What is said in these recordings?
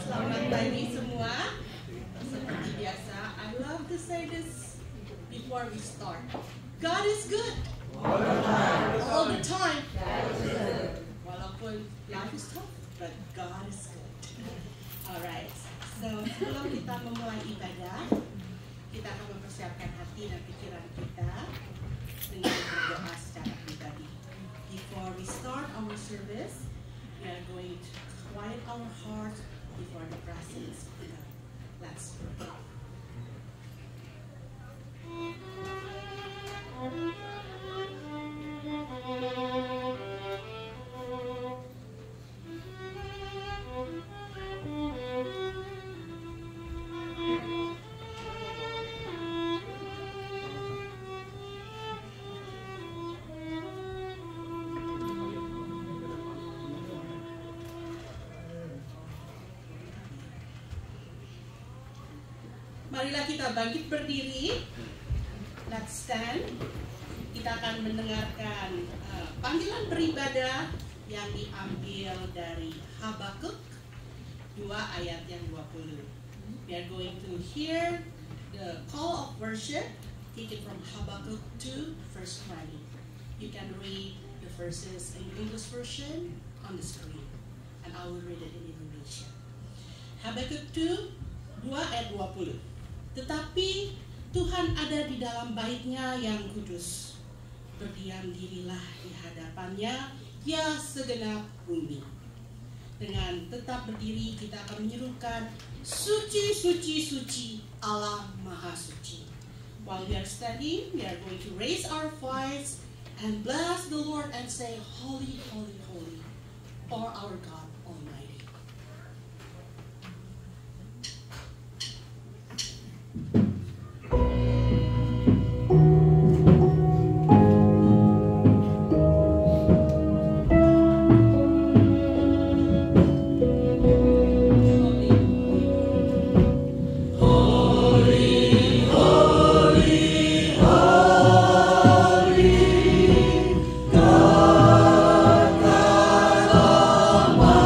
Selamat pagi semua. Seperti biasa, I love to say this before we start. God is good. All the time. Walaupun life is tough, but God is good. Alright. So, sebelum kita memulai ibadah, kita akan mempersiapkan hati dan pikiran kita dengan berdoa secara pribadi. Before we start our service, we are going to quiet our hearts before the presence of God. Let's pray. Marilah kita bangkit berdiri. Let's stand. Kita akan mendengarkan panggilan beribadah yang diambil dari Habakuk 2 ayat yang 20. We are going to hear the call of worship taken from Habakuk 2 verse 20. You can read the verses in English version on the screen, and I will read it in Indonesia. Habakuk 2 ayat 20. Tetapi Tuhan ada di dalam bait-Nya yang kudus. Berdiam dirilah di hadapannya, ya segenap bumi. Dengan tetap berdiri kita akan menyerukan, suci, suci, suci, Allah Maha Suci. While we are standing, we are going to raise our voice and bless the Lord and say, holy, holy, holy, for our God Almighty. God, God Almighty.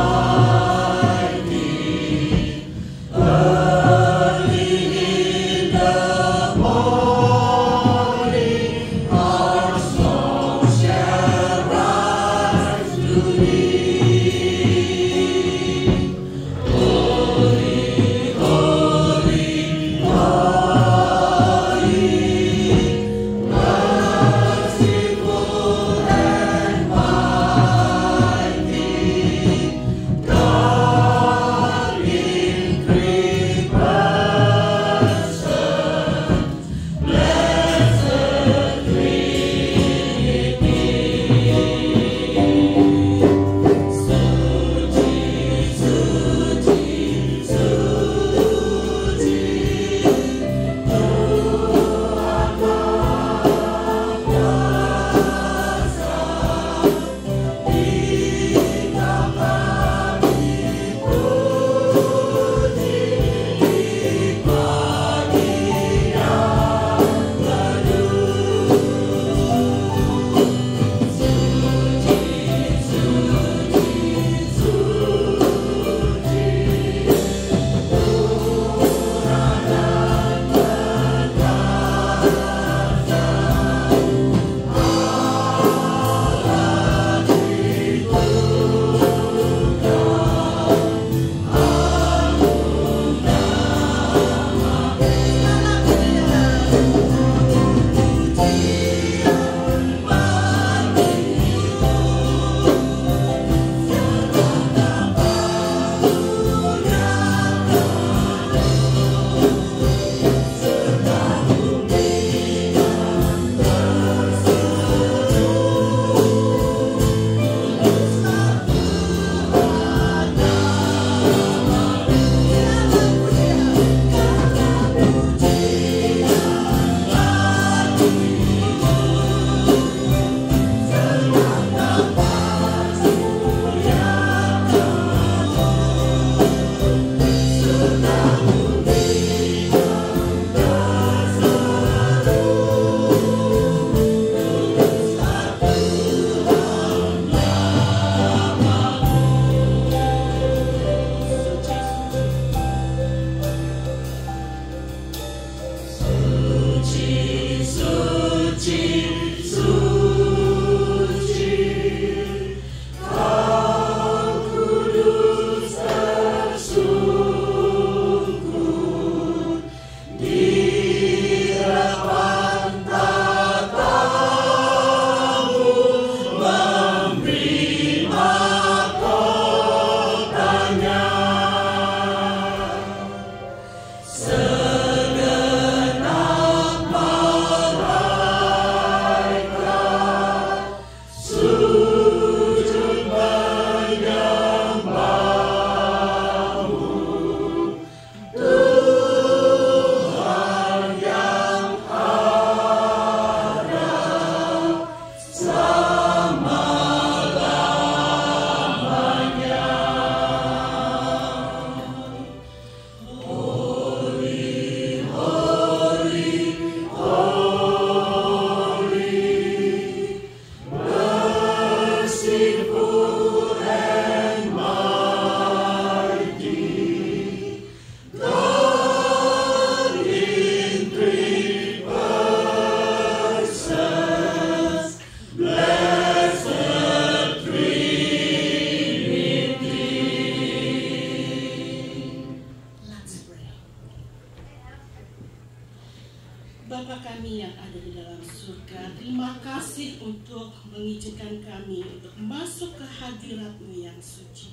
Bapa kami yang ada di dalam surga, terima kasih untuk mengizinkan kami untuk masuk ke hadirat-Mu yang suci.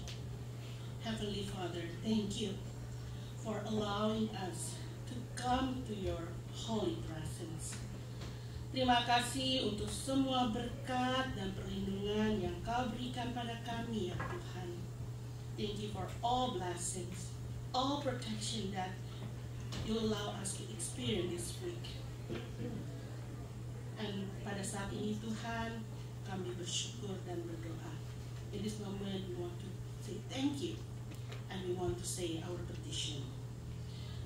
Heavenly Father, thank you for allowing us to come to your holy presence. Terima kasih untuk semua berkat dan perlindungan yang Kau berikan pada kami, ya Tuhan. Thank you for all blessings, all protection that you allow us to experience this week. Dan pada saat ini Tuhan, kami bersyukur dan berdoa. In this moment we want to say thank you and we want to say our petition.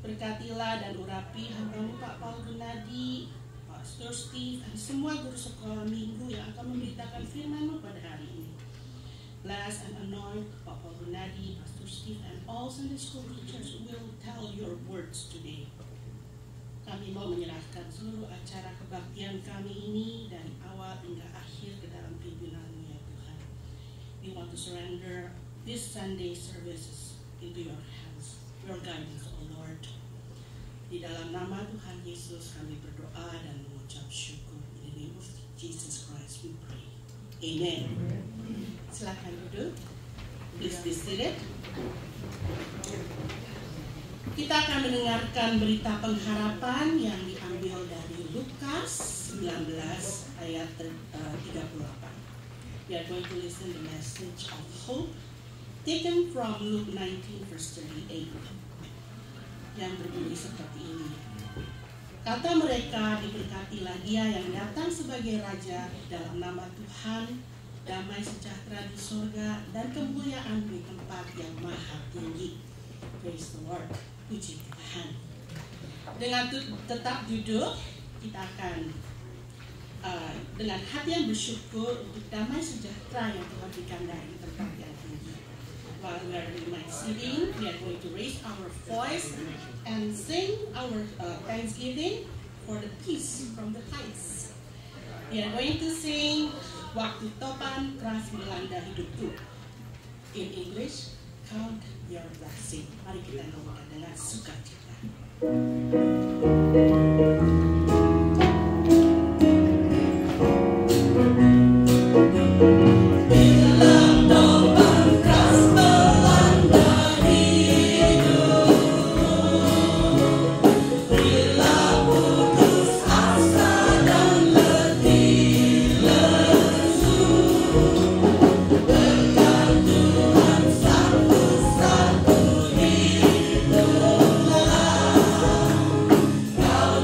Berkatilah dan urapi hamba-Mu Pak Paul Gunadi, Pastor Steve, dan semua guru sekolah minggu yang akan memberitakan firman-Mu pada hari ini. Bless and anoint Pak Paul Gunadi, Pastor Steve, and all Sunday school teachers who will tell your words today. Kami mau menyerahkan seluruh acara kebaktian kami ini dari awal hingga akhir ke dalam pimpinan-Mu, ya Tuhan. We want to surrender this Sunday services into your hands, your guidance, O Lord. Di dalam nama Tuhan Yesus kami berdoa dan mengucap syukur. In the name of Jesus Christ we pray. Amen. Silakan duduk. Please be seated. Kita akan mendengarkan berita pengharapan yang diambil dari Lukas 19 ayat 38. We are going to listen the message of hope taken from Luke 19 verse 38 yang berbunyi seperti ini. Kata mereka, diberkatilah dia yang datang sebagai raja dalam nama Tuhan, damai sejahtera di surga dan kemuliaan di tempat yang maha tinggi. Praise the Lord. Puji Tuhan. Dengan tetap duduk, kita akan dengan hati yang bersyukur untuk damai sejahtera yang Tuhan berikan dari tempat yang tinggi. While we are sitting, we are going to raise our voice and sing our thanksgiving for the peace from the heights. We are going to sing Waktu Topan Keras Melanda Hidupku. In English, Count Your Blessing. Mari kita nyanyikan dengan sukacita. Kau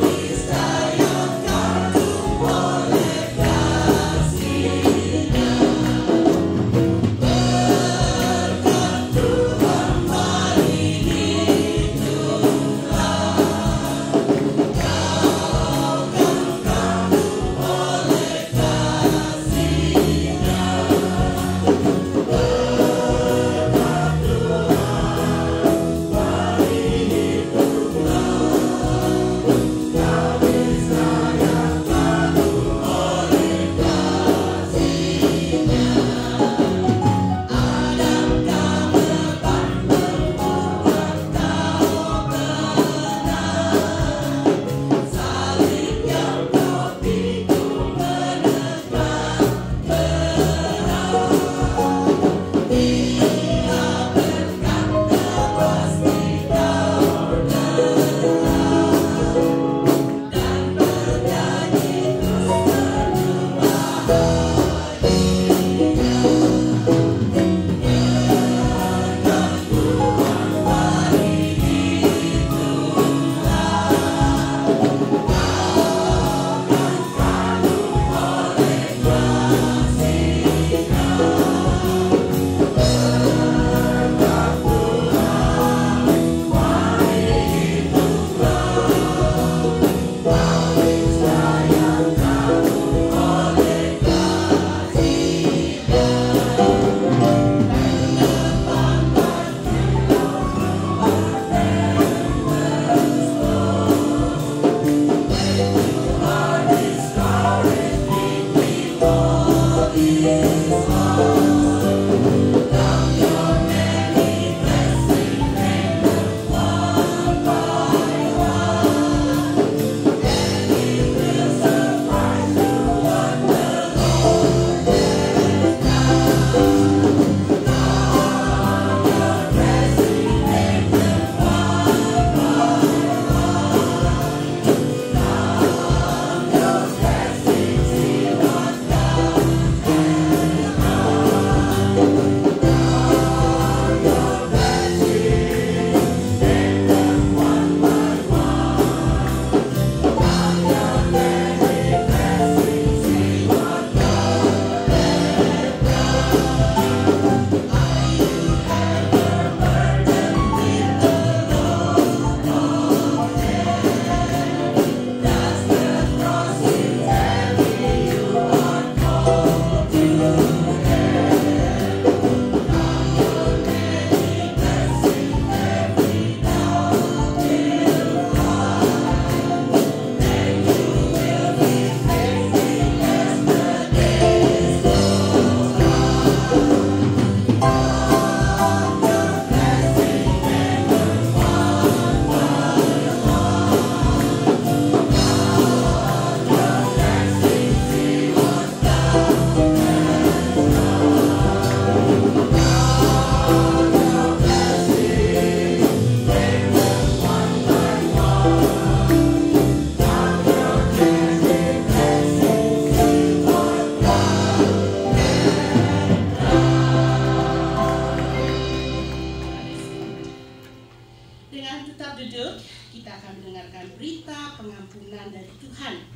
dengan tetap duduk, kita akan mendengarkan berita pengampunan dari Tuhan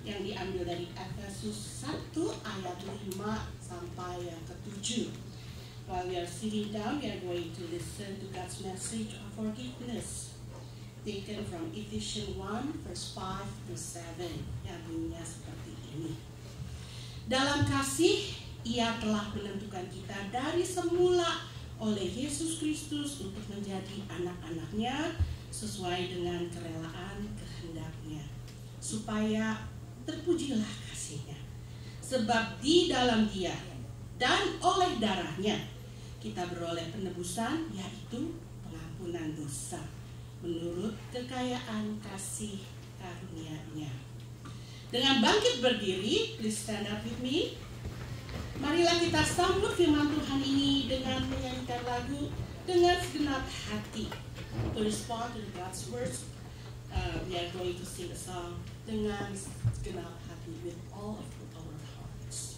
yang diambil dari Efesus 1 ayat 5 sampai yang ke-7. While we are sitting down, we are going to listen to God's message of forgiveness, taken from Ephesians 1 verse 5 to 7, yang bunyinya seperti ini. Dalam kasih, Ia telah menentukan kita dari semula oleh Yesus Kristus untuk menjadi anak-anak-Nya sesuai dengan kerelaan kehendak-Nya, supaya terpujilah kasih-Nya. Sebab di dalam Dia dan oleh darah-Nya kita beroleh penebusan, yaitu pengampunan dosa, menurut kekayaan kasih karunia-Nya. Dengan bangkit berdiri, please stand up with me. Marilah kita sambut firman Tuhan ini dengan menyanyikan lagu dengan segenap hati. To respond to God's words, we are going to sing a song dengan segenap hati, with all of our hearts.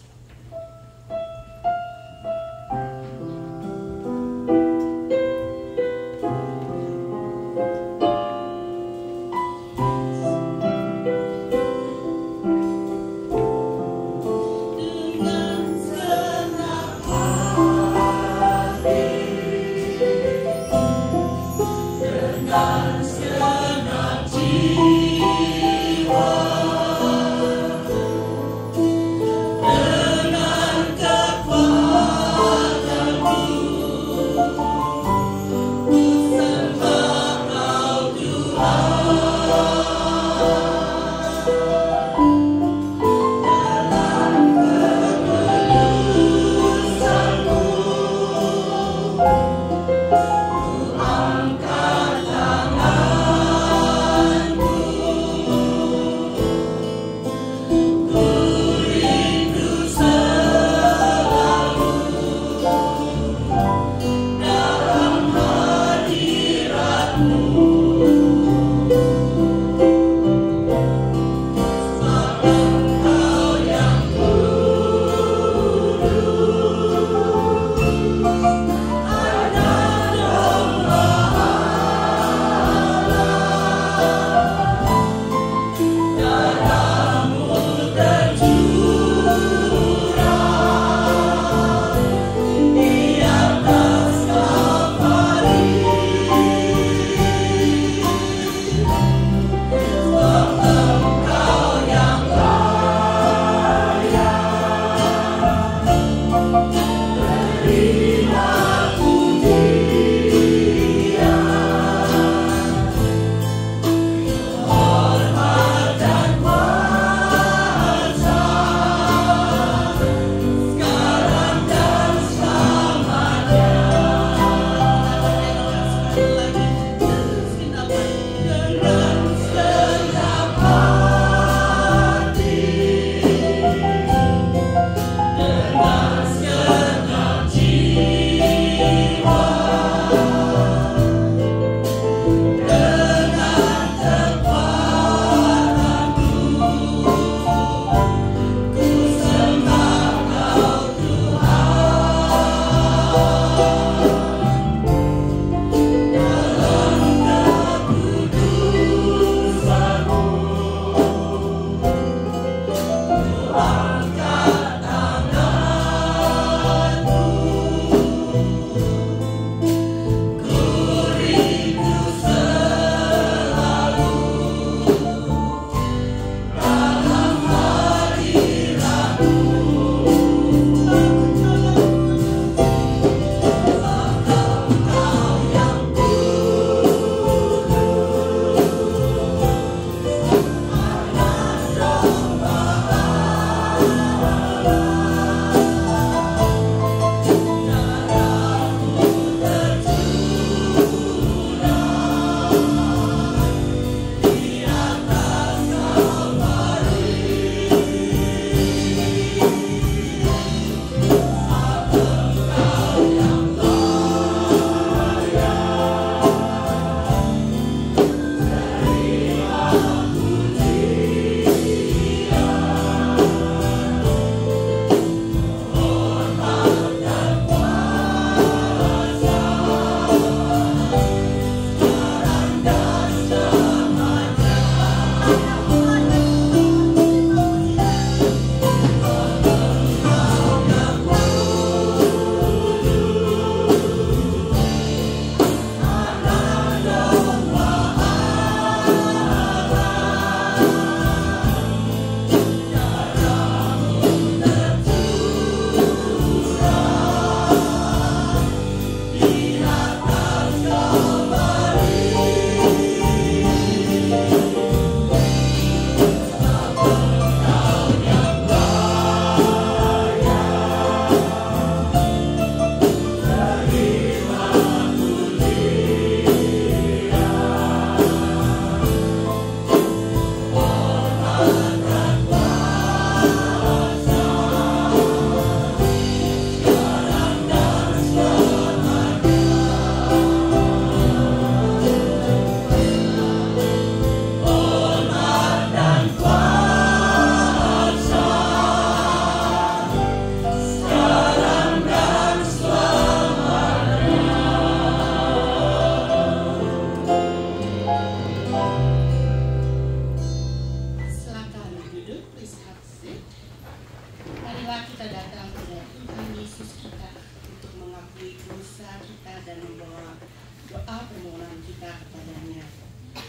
iman kita kepadanya.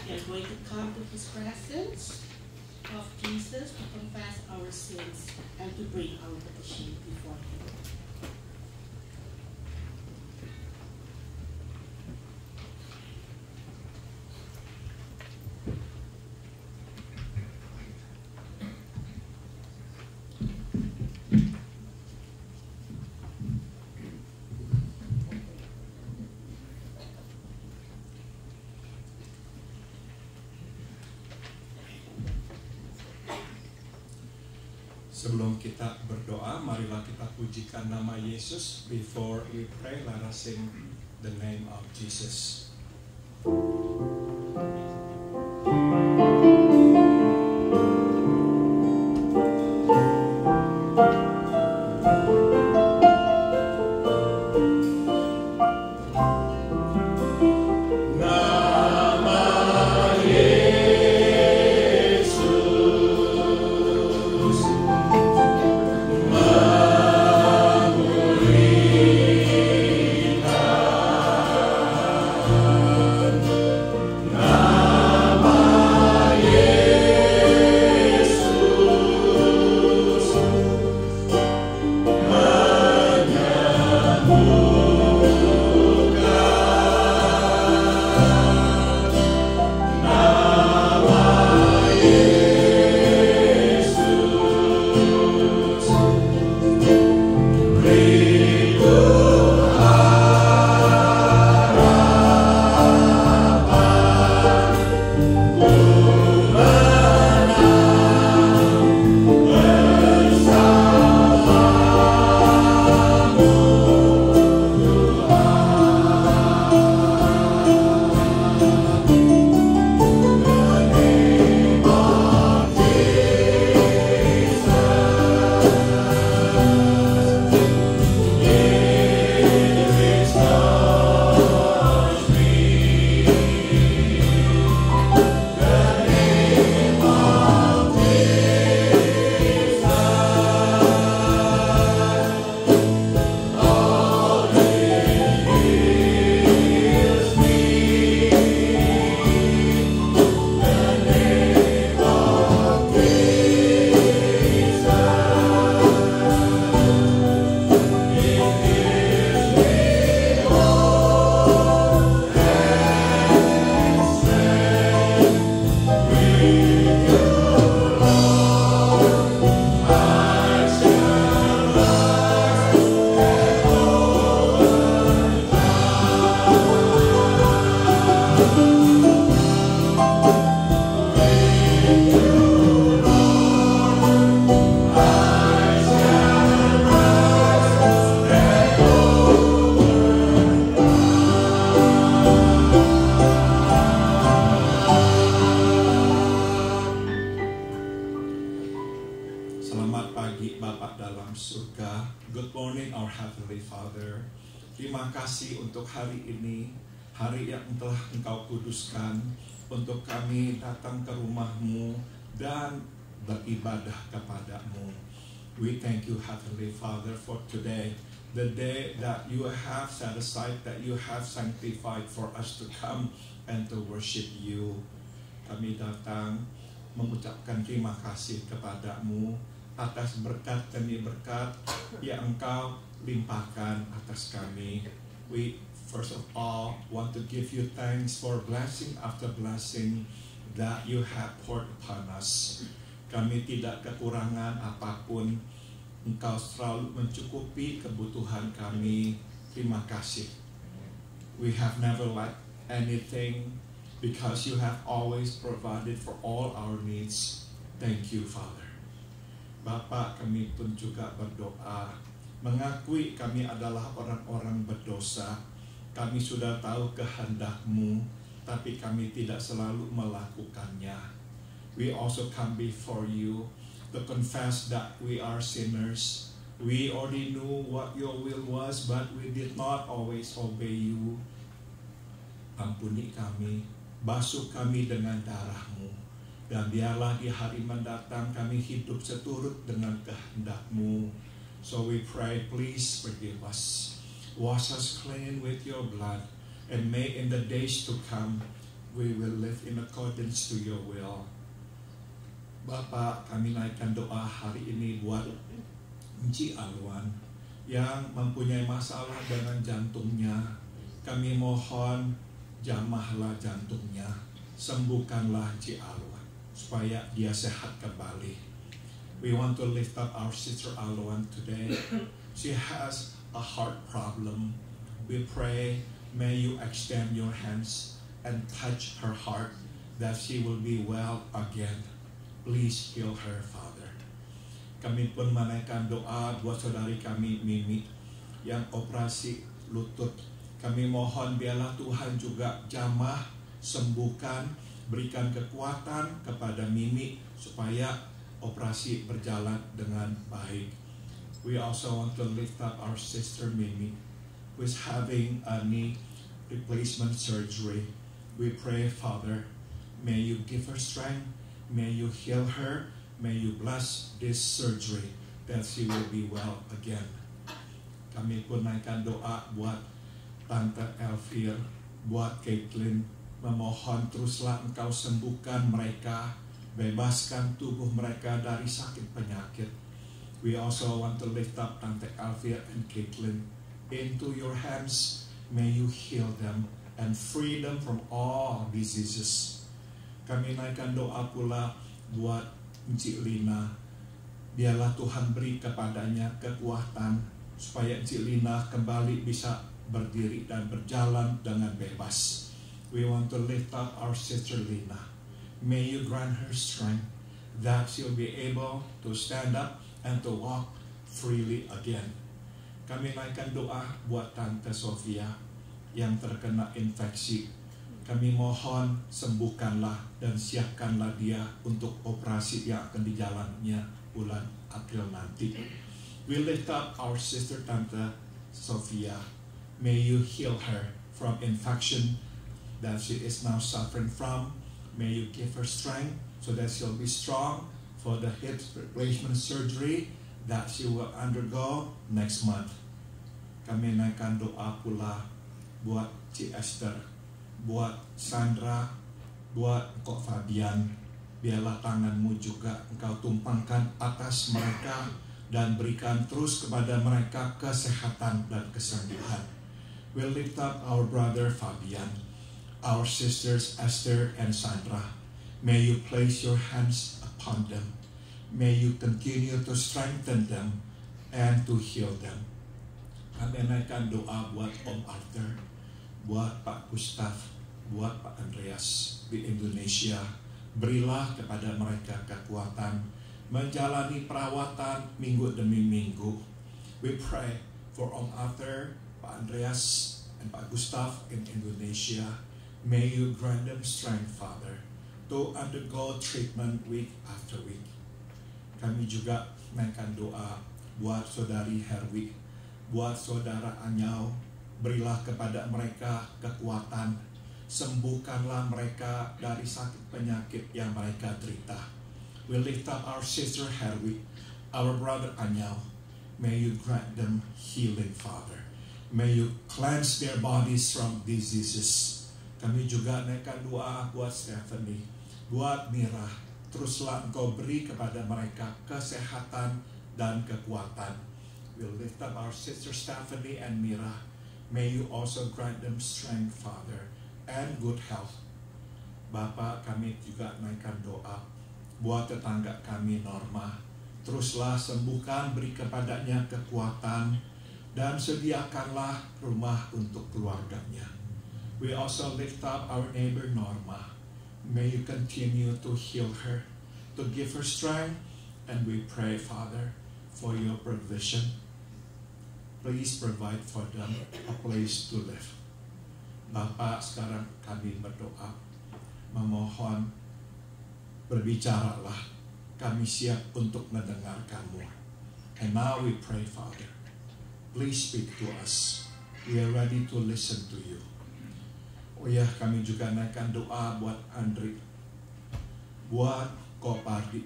We are going to come to His presence of Jesus to confess our sins and to bring our petition before Him. Sebelum kita berdoa, marilah kita pujikan nama Yesus. Before we pray, let us sing the name of Jesus. Terima kasih untuk hari ini, hari yang telah Engkau kuduskan untuk kami datang ke rumah-Mu dan beribadah kepada-Mu. We thank you, Heavenly Father, for today, the day that you have set aside, that you have sanctified for us to come and to worship you. Kami datang mengucapkan terima kasih kepada-Mu atas berkat demi berkat yang Engkau limpahkan atas kami. We first of all want to give you thanks for blessing after blessing that you have poured upon us. Kami tidak kekurangan apapun. Engkau selalu mencukupi kebutuhan kami. Terima kasih. We have never lacked anything because you have always provided for all our needs. Thank you, Father. Bapa, kami pun juga berdoa, mengakui kami adalah orang-orang berdosa. Kami sudah tahu kehendak-Mu, tapi kami tidak selalu melakukannya. We also come before you to confess that we are sinners. We already knew what your will was, but we did not always obey you. Ampuni kami, basuh kami dengan darah-Mu. Dan biarlah di hari mendatang kami hidup seturut dengan kehendak-Mu. So we pray, please forgive us. Wash us clean with your blood And may in the days to come, we will live in accordance to your will. Bapak, kami naikkan doa hari ini buat Enci Alwan yang mempunyai masalah dengan jantungnya. Kami mohon jamahlah jantungnya, sembuhkanlah Enci Alwan supaya dia sehat kembali. We want to lift up our sister Alwan today. She has a heart problem. We pray, may you extend your hands and touch her heart that she will be well again. Please heal her, Father. Kami pun menaikkan doa buat saudari kami Mimi yang operasi lutut. Kami mohon biarlah Tuhan juga jamah, sembuhkan, berikan kekuatan kepada Mimi supaya operasi berjalan dengan baik. We also want to lift up our sister Mimi who is having a knee replacement surgery. We pray, Father, may you give her strength. May you heal her. May you bless this surgery that she will be well again. Kami pun naikkan doa buat Tante Elvir, buat Caitlin. Memohon teruslah Engkau sembuhkan mereka, bebaskan tubuh mereka dari sakit penyakit. We also want to lift up Tante Elvir and Caitlin into your hands. May you heal them and free them from all diseases. Kami naikkan doa pula buat Enci Lina. Biarlah Tuhan beri kepadanya kekuatan supaya Enci Lina kembali bisa berdiri dan berjalan dengan bebas. We want to lift up our sister Lina. May you grant her strength that she'll be able to stand up and to walk freely again. Kami naikkan doa buat Tante Sofia yang terkena infeksi. Kami mohon sembuhkanlah dan siapkanlah dia untuk operasi yang akan dijalannya bulan April nanti. We lift up our sister Tante Sofia. May you heal her from infection that she is now suffering from. May you give her strength so that she'll be strong for the hip replacement surgery that she will undergo next month. Kami naikkan doa pula buat Ci Esther, buat Sandra, buat Kok Fabian. Biarlah tangan-Mu juga Engkau tumpangkan atas mereka dan berikan terus kepada mereka kesehatan dan kesembuhan. We lift up our brother Fabian, our sisters Esther and Sandra. May you place your hands upon them. May you continue to strengthen them and to heal them. Kami naikkan doa buat Om Arthur, buat Pak Gustav, buat Pak Andreas di Indonesia. Berilah kepada mereka kekuatan menjalani perawatan minggu demi minggu. We pray for Om Arthur, Pak Andreas, and Pak Gustav in Indonesia. May you grant them strength, Father, to undergo treatment week after week. Kami juga naikkan doa buat Saudari Herwig, buat Saudara Anyau. Berilah kepada mereka kekuatan, sembuhkanlah mereka dari sakit penyakit yang mereka derita. We lift up our sister Herwig, our brother Anyau. May you grant them healing, Father. May you cleanse their bodies from diseases. Kami juga naikkan doa buat Stephanie, buat Mira. Teruslah Engkau beri kepada mereka kesehatan dan kekuatan. We lift up our sister Stephanie and Mira. May you also grant them strength, Father, and good health. Bapak, kami juga naikkan doa buat tetangga kami Norma. Teruslah sembuhkan, beri kepadanya kekuatan, dan sediakanlah rumah untuk keluarganya. We also lift up our neighbor Norma. May you continue to heal her, to give her strength, and we pray, Father, for your provision. Please provide for them a place to live. Bapak, sekarang kami berdoa, memohon, berbicaralah. Kami siap untuk mendengarkan-Mu. And now we pray, Father, please speak to us. We are ready to listen to you. Oh ya, kami juga naikkan doa buat Andri, buat Kopardi,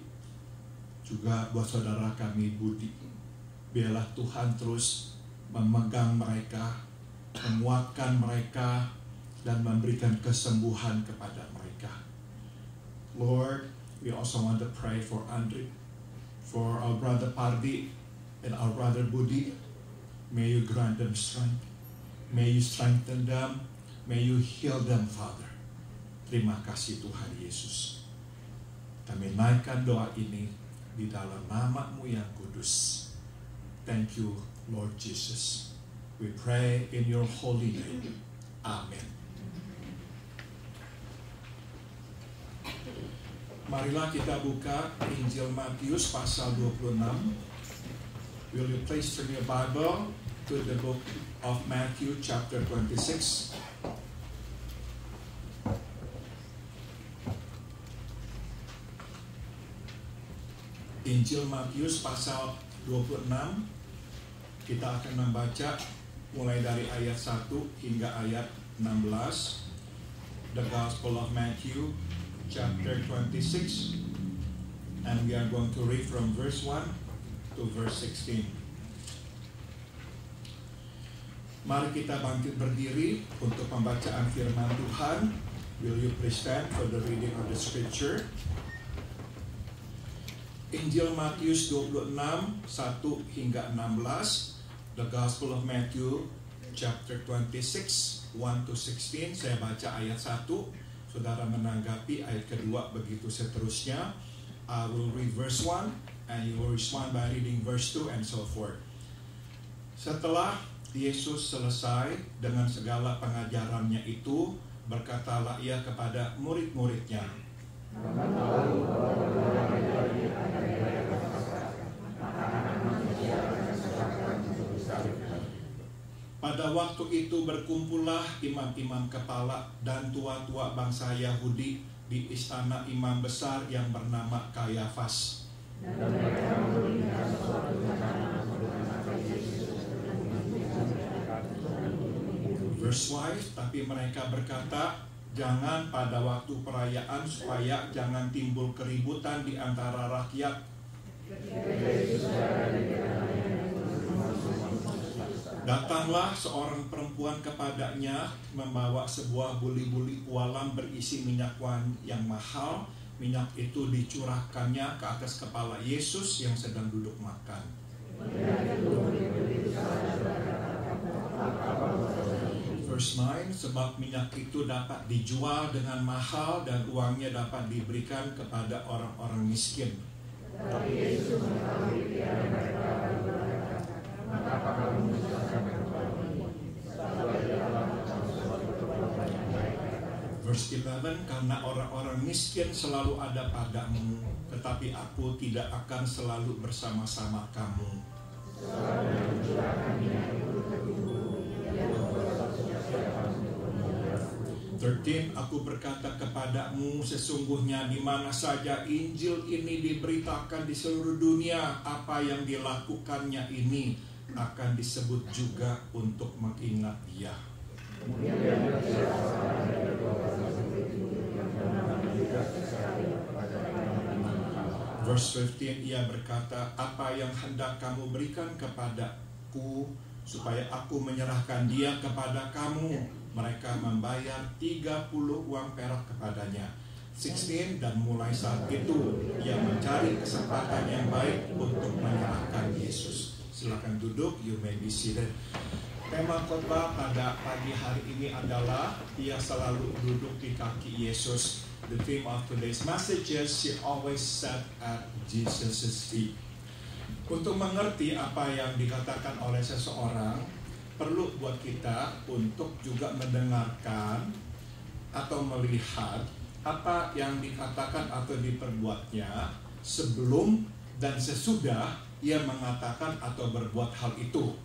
juga buat saudara kami Budi. Biarlah Tuhan terus memegang mereka, menguatkan mereka, dan memberikan kesembuhan kepada mereka. Lord, we also want to pray for Andre, for our brother Pardi and our brother Budi. May you grant them strength. May you strengthen them. May you heal them, Father. Terima kasih Tuhan Yesus. Kami naikkan doa ini di dalam nama-Mu yang kudus. Thank you, Lord Jesus. We pray in your holy name. Amen. Marilah kita buka Injil Matius pasal 26. Will you please turn your Bible to the book of Matthew chapter 26. Injil Matius pasal 26. Kita akan membaca mulai dari ayat 1 hingga ayat 16. The Gospel of Matthew chapter 26. And we are going to read from verse 1 to verse 16. Mari kita bangkit berdiri untuk pembacaan firman Tuhan. Will you please stand for the reading of the scripture? Injil Matius 26, 1 hingga 16. The Gospel of Matthew chapter 26, 1 to 16. Saya baca ayat 1. Saudara menanggapi ayat kedua, begitu seterusnya. I will read verse 1 and you will respond by reading verse 2 and so forth. Setelah Yesus selesai dengan segala pengajarannya itu, berkatalah ia kepada murid-muridnya, pada waktu itu berkumpullah imam-imam kepala dan tua-tua bangsa Yahudi di istana imam besar yang bernama Kayafas. Verse 5, tapi mereka berkata, jangan pada waktu perayaan supaya jangan timbul keributan di antara rakyat. Datanglah seorang perempuan kepadanya membawa sebuah buli-buli pualam berisi minyak wangi yang mahal. Minyak itu dicurahkannya ke atas kepala Yesus yang sedang duduk makan. Verse 9, sebab minyak itu dapat dijual dengan mahal dan uangnya dapat diberikan kepada orang-orang miskin. Verse 11, karena orang-orang miskin selalu ada padamu, tetapi aku tidak akan selalu bersama-sama kamu. Aku berkata kepadamu, sesungguhnya di mana saja Injil ini diberitakan di seluruh dunia, apa yang dilakukannya ini akan disebut juga untuk mengingat Dia. Verse 15, ia berkata, apa yang hendak kamu berikan kepadaku supaya aku menyerahkan dia kepada kamu? Mereka membayar 30 uang perak kepadanya. 16, dan mulai saat itu ia mencari kesempatan yang baik untuk menyerahkan Yesus. Silakan duduk, you may be seated. Tema khotbah pada pagi hari ini adalah dia selalu duduk di kaki Yesus. The theme of today's message is she always sat at Jesus' feet. Untuk mengerti apa yang dikatakan oleh seseorang, perlu buat kita untuk juga mendengarkan atau melihat apa yang dikatakan atau diperbuatnya sebelum dan sesudah ia mengatakan atau berbuat hal itu.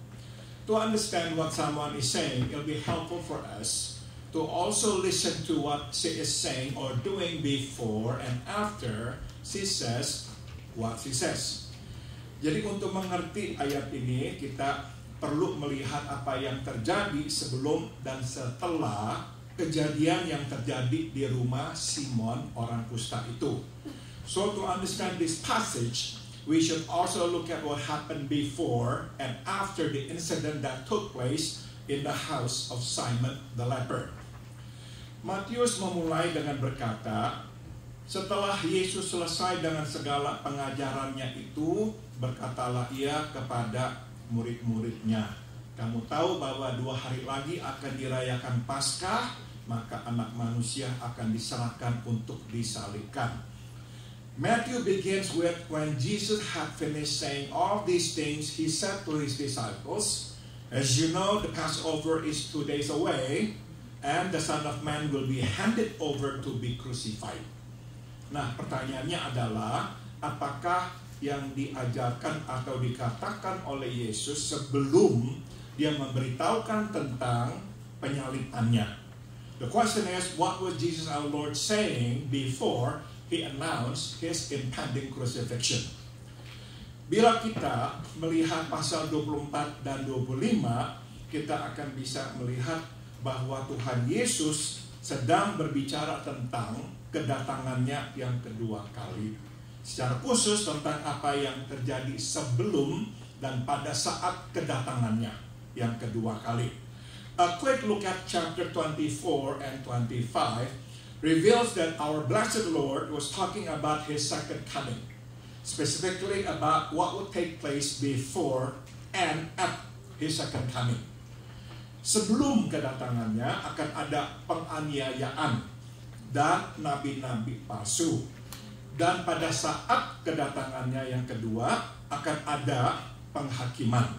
To understand what someone is saying, it will be helpful for us to also listen to what she is saying or doing before and after she says what she says. Jadi untuk mengerti ayat ini, kita perlu melihat apa yang terjadi sebelum dan setelah kejadian yang terjadi di rumah Simon orang kusta itu. So to understand this passage, we should also look at what happened before and after the incident that took place in the house of Simon the leper. Matius memulai dengan berkata, setelah Yesus selesai dengan segala pengajarannya itu, berkatalah ia kepada murid-muridnya, kamu tahu bahwa 2 hari lagi akan dirayakan Paskah, maka anak manusia akan diserahkan untuk disalibkan. Matthew begins with, when Jesus had finished saying all these things, he said to his disciples, as you know, the Passover is 2 days away, and the Son of Man will be handed over to be crucified. Nah, pertanyaannya adalah, apakah yang diajarkan atau dikatakan oleh Yesus sebelum dia memberitahukan tentang penyalibannya? The question is, what was Jesus our Lord saying before he announced his impending crucifixion? Bila kita melihat pasal 24 dan 25, kita akan bisa melihat bahwa Tuhan Yesus sedang berbicara tentang kedatangannya yang kedua kali. Secara khusus tentang apa yang terjadi sebelum dan pada saat kedatangannya yang kedua kali. A quick look at chapter 24 and 25 reveals that our blessed Lord was talking about his second coming, specifically about what would take place before and at his second coming. Sebelum kedatangannya akan ada penganiayaan dan nabi-nabi palsu. Dan pada saat kedatangannya yang kedua akan ada penghakiman.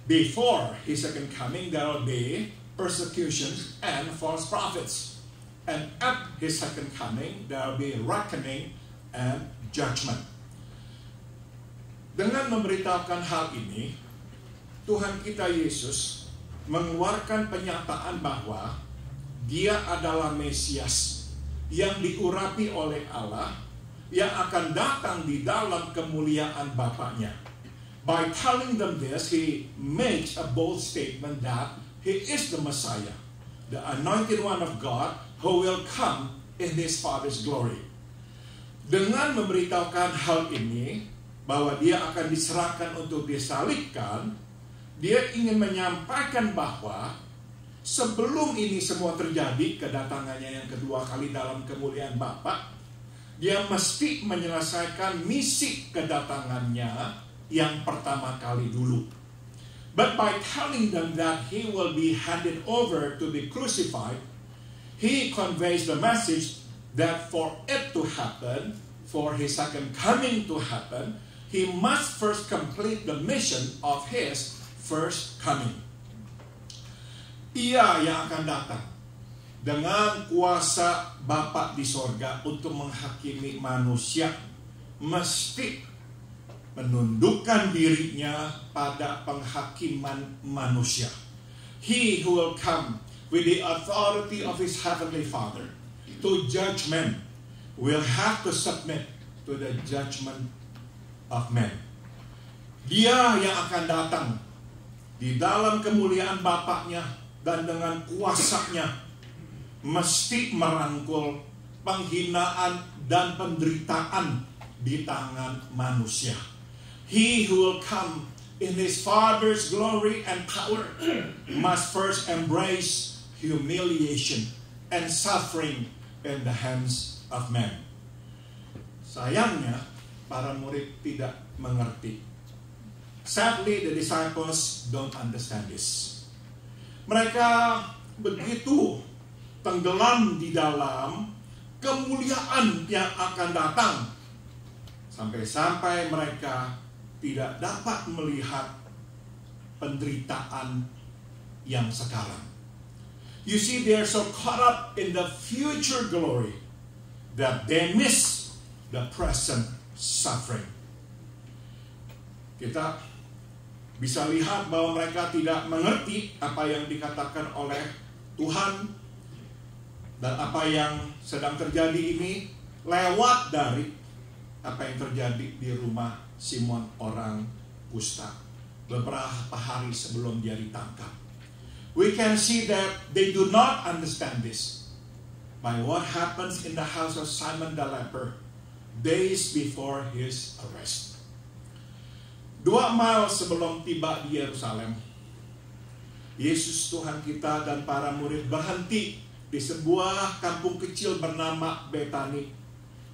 Before his second coming there will be persecutions and false prophets. And at his second coming there will be reckoning and judgment. Dengan memberitahukan hal ini, Tuhan kita Yesus mengeluarkan penyataan bahwa dia adalah Mesias yang diurapi oleh Allah, yang akan datang di dalam kemuliaan Bapaknya. By telling them this, he makes a bold statement that he is the Messiah, the anointed one of God who will come in his Father's glory. Dengan memberitahukan hal ini, bahwa dia akan diserahkan untuk disalibkan, dia ingin menyampaikan bahwa sebelum ini semua terjadi, kedatangannya yang kedua kali dalam kemuliaan Bapa, dia mesti menyelesaikan misi kedatangannya yang pertama kali dulu. But by telling them that he will be handed over to be crucified, he conveys the message that for it to happen, for his second coming to happen, he must first complete the mission of his first coming. Ia yang akan datang dengan kuasa Bapa di sorga untuk menghakimi manusia, mesti menundukkan dirinya pada penghakiman manusia. He who will come with the authority of his heavenly Father to judge men will have to submit to the judgment of men. Dia yang akan datang di dalam kemuliaan Bapaknya dan dengan kuasanya mesti merangkul penghinaan dan penderitaan di tangan manusia. He who will come in his Father's glory and power must first embrace humiliation and suffering in the hands of men. Sayangnya, para murid tidak mengerti. Sadly, the disciples don't understand this. Mereka begitu tenggelam di dalam kemuliaan yang akan datang, sampai-sampai mereka tidak dapat melihat penderitaan yang sekarang. You see, they are so caught up in the future glory that they miss the present suffering. Kita bisa lihat bahwa mereka tidak mengerti apa yang dikatakan oleh Tuhan, dan apa yang sedang terjadi ini lewat dari apa yang terjadi di rumah Simon orang kusta beberapa hari sebelum dia ditangkap. We can see that they do not understand this by what happens in the house of Simon the leper days before his arrest. 2 mile sebelum tiba di Yerusalem, Yesus Tuhan kita dan para murid berhenti di sebuah kampung kecil bernama Betani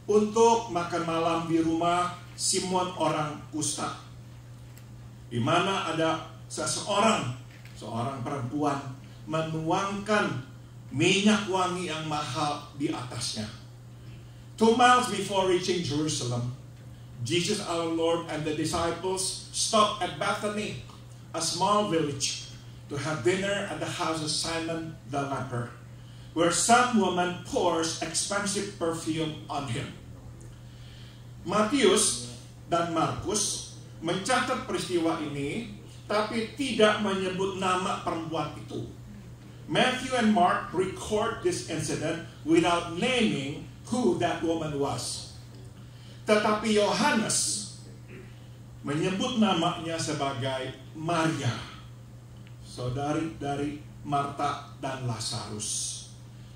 untuk makan malam di rumah Simon orang kusta, di mana ada seorang perempuan menuangkan minyak wangi yang mahal di atasnya. 2 miles before reaching Jerusalem, Jesus our Lord and the disciples stopped at Bethany, a small village, to have dinner at the house of Simon the leper, where some woman pours expensive perfume on him. Matius dan Markus mencatat peristiwa ini, tapi tidak menyebut nama perempuan itu. Matthew and Mark record this incident without naming who that woman was. Tetapi Yohanes menyebut namanya sebagai Maria, saudari dari Marta dan Lazarus.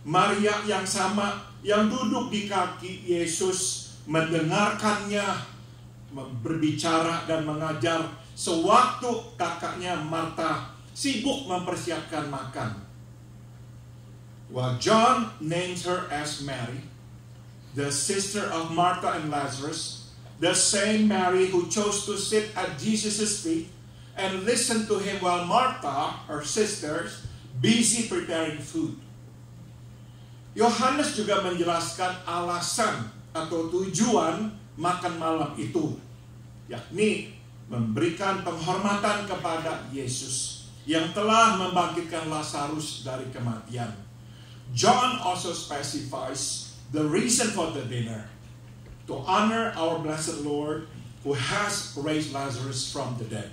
Maria yang sama yang duduk di kaki Yesus, mendengarkannya berbicara dan mengajar sewaktu kakaknya Marta sibuk mempersiapkan makan. While John names her as Mary, the sister of Martha and Lazarus, the same Mary who chose to sit at Jesus' feet and listen to him while Martha, her sister, busy preparing food. Yohanes juga menjelaskan alasan atau tujuan makan malam itu, yakni memberikan penghormatan kepada Yesus yang telah membangkitkan Lazarus dari kematian. John also specifies the reason for the dinner, to honor our blessed Lord who has raised Lazarus from the dead.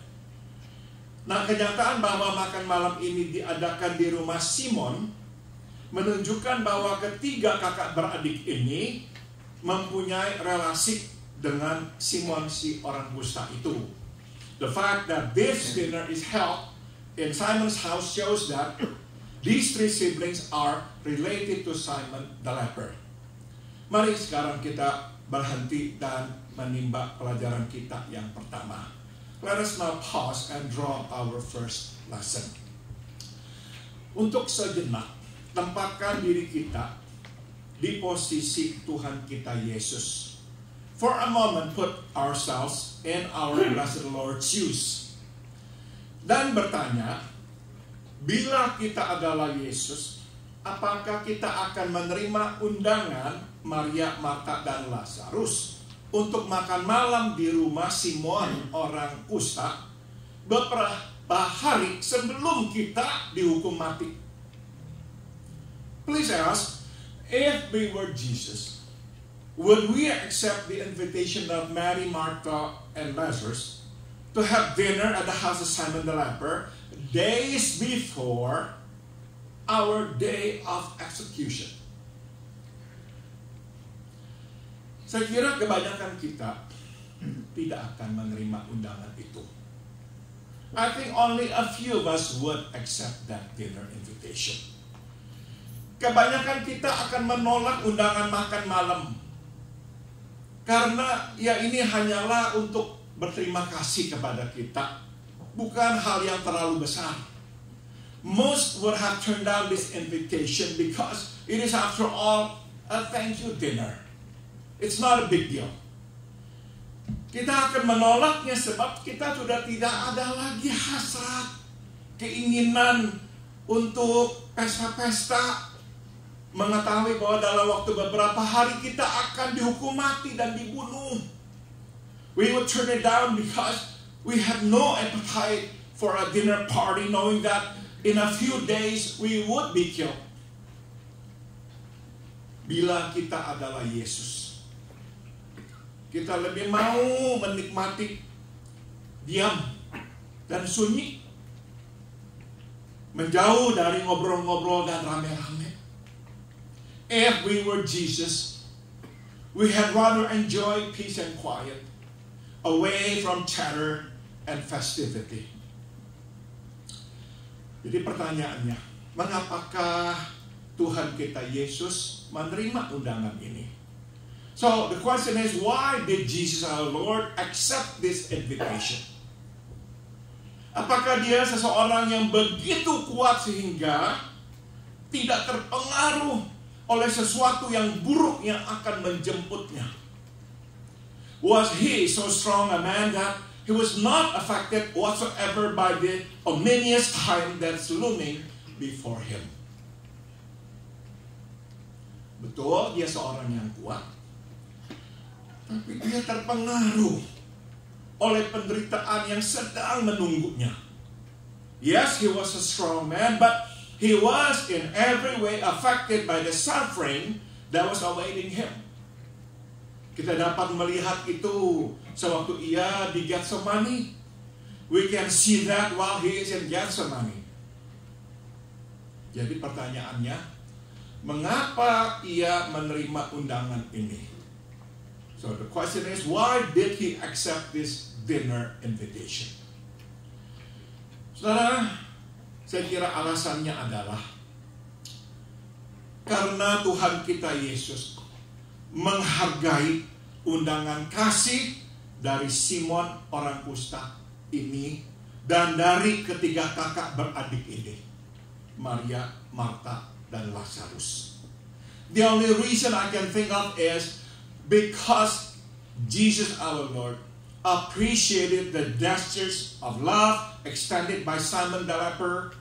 Nah, kenyataan bahwa makan malam ini diadakan di rumah Simon menunjukkan bahwa ketiga kakak beradik ini mempunyai relasi dengan Simon si orang kusta itu. The fact that this dinner is held in Simon's house shows that these three siblings are related to Simon the leper. Mari sekarang kita berhenti dan menimba pelajaran kita yang pertama. Let us now pause and draw our first lesson. Untuk sejenak, tempatkan diri kita di posisi Tuhan kita Yesus. For a moment, put ourselves in our blessed Lord's shoes. Dan bertanya, bila kita adalah Yesus, apakah kita akan menerima undangan Maria, Marta, dan Lazarus untuk makan malam di rumah Simon orang kusta beberapa hari sebelum kita dihukum mati? Please ask, if we were Jesus, would we accept the invitation of Mary, Martha, and Lazarus to have dinner at the house of Simon the leper days before our day of execution? Saya kira kebanyakan kita tidak akan menerima undangan itu. I think only a few of us would accept that dinner invitation. Kebanyakan kita akan menolak undangan makan malam, karena ya ini hanyalah untuk berterima kasih kepada kita, bukan hal yang terlalu besar. Most would have turned down this invitation because it is after all a thank you dinner. It's not a big deal. Kita akan menolaknya sebab kita sudah tidak ada lagi hasrat, keinginan untuk pesta-pesta, mengetahui bahwa dalam waktu beberapa hari kita akan dihukum mati dan dibunuh. We would turn it down because we have no appetite for a dinner party, knowing that in a few days we would be killed. Bila kita adalah Yesus, kita lebih mau menikmati diam dan sunyi, menjauh dari ngobrol-ngobrol dan rame-rame. If we were Jesus, we had rather enjoy peace and quiet, away from chatter and festivity. Jadi pertanyaannya, mengapakah Tuhan kita Yesus menerima undangan ini? So the question is, why did Jesus our Lord accept this invitation? Apakah dia seseorang yang begitu kuat sehingga tidak terpengaruh oleh sesuatu yang buruk yang akan menjemputnya. Was he so strong a man that he was not affected whatsoever by the ominous time that's looming before him? Betul, dia seorang yang kuat, tapi dia terpengaruh oleh penderitaan yang sedang menunggunya. Yes, he was a strong man, but he was in every way affected by the suffering that was awaiting him. Kita dapat melihat itu sewaktu ia di Getsemani. We can see that while he is in Getsemani. Jadi pertanyaannya, mengapa ia menerima undangan ini? So the question is, why did he accept this dinner invitation? Saudara, saya kira alasannya adalah karena Tuhan kita Yesus menghargai undangan kasih dari Simon orang kusta ini dan dari ketiga kakak beradik ini, Maria, Marta, dan Lazarus. The only reason I can think of is because Jesus our Lord appreciated the gestures of love extended by Simon the leper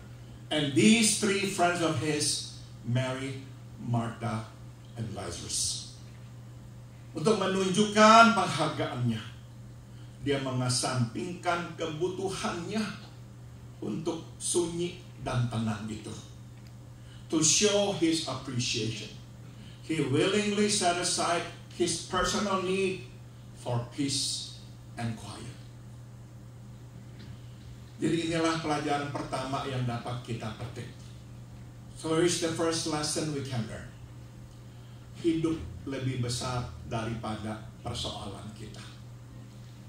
and these three friends of his, Mary, Martha, and Lazarus. Untuk menunjukkan penghargaannya, dia mengesampingkan kebutuhannya untuk sunyi dan tenang itu. To show his appreciation, he willingly set aside his personal need for peace and quiet. Jadi inilah pelajaran pertama yang dapat kita petik. So here's the first lesson we can learn. Hidup lebih besar daripada persoalan kita.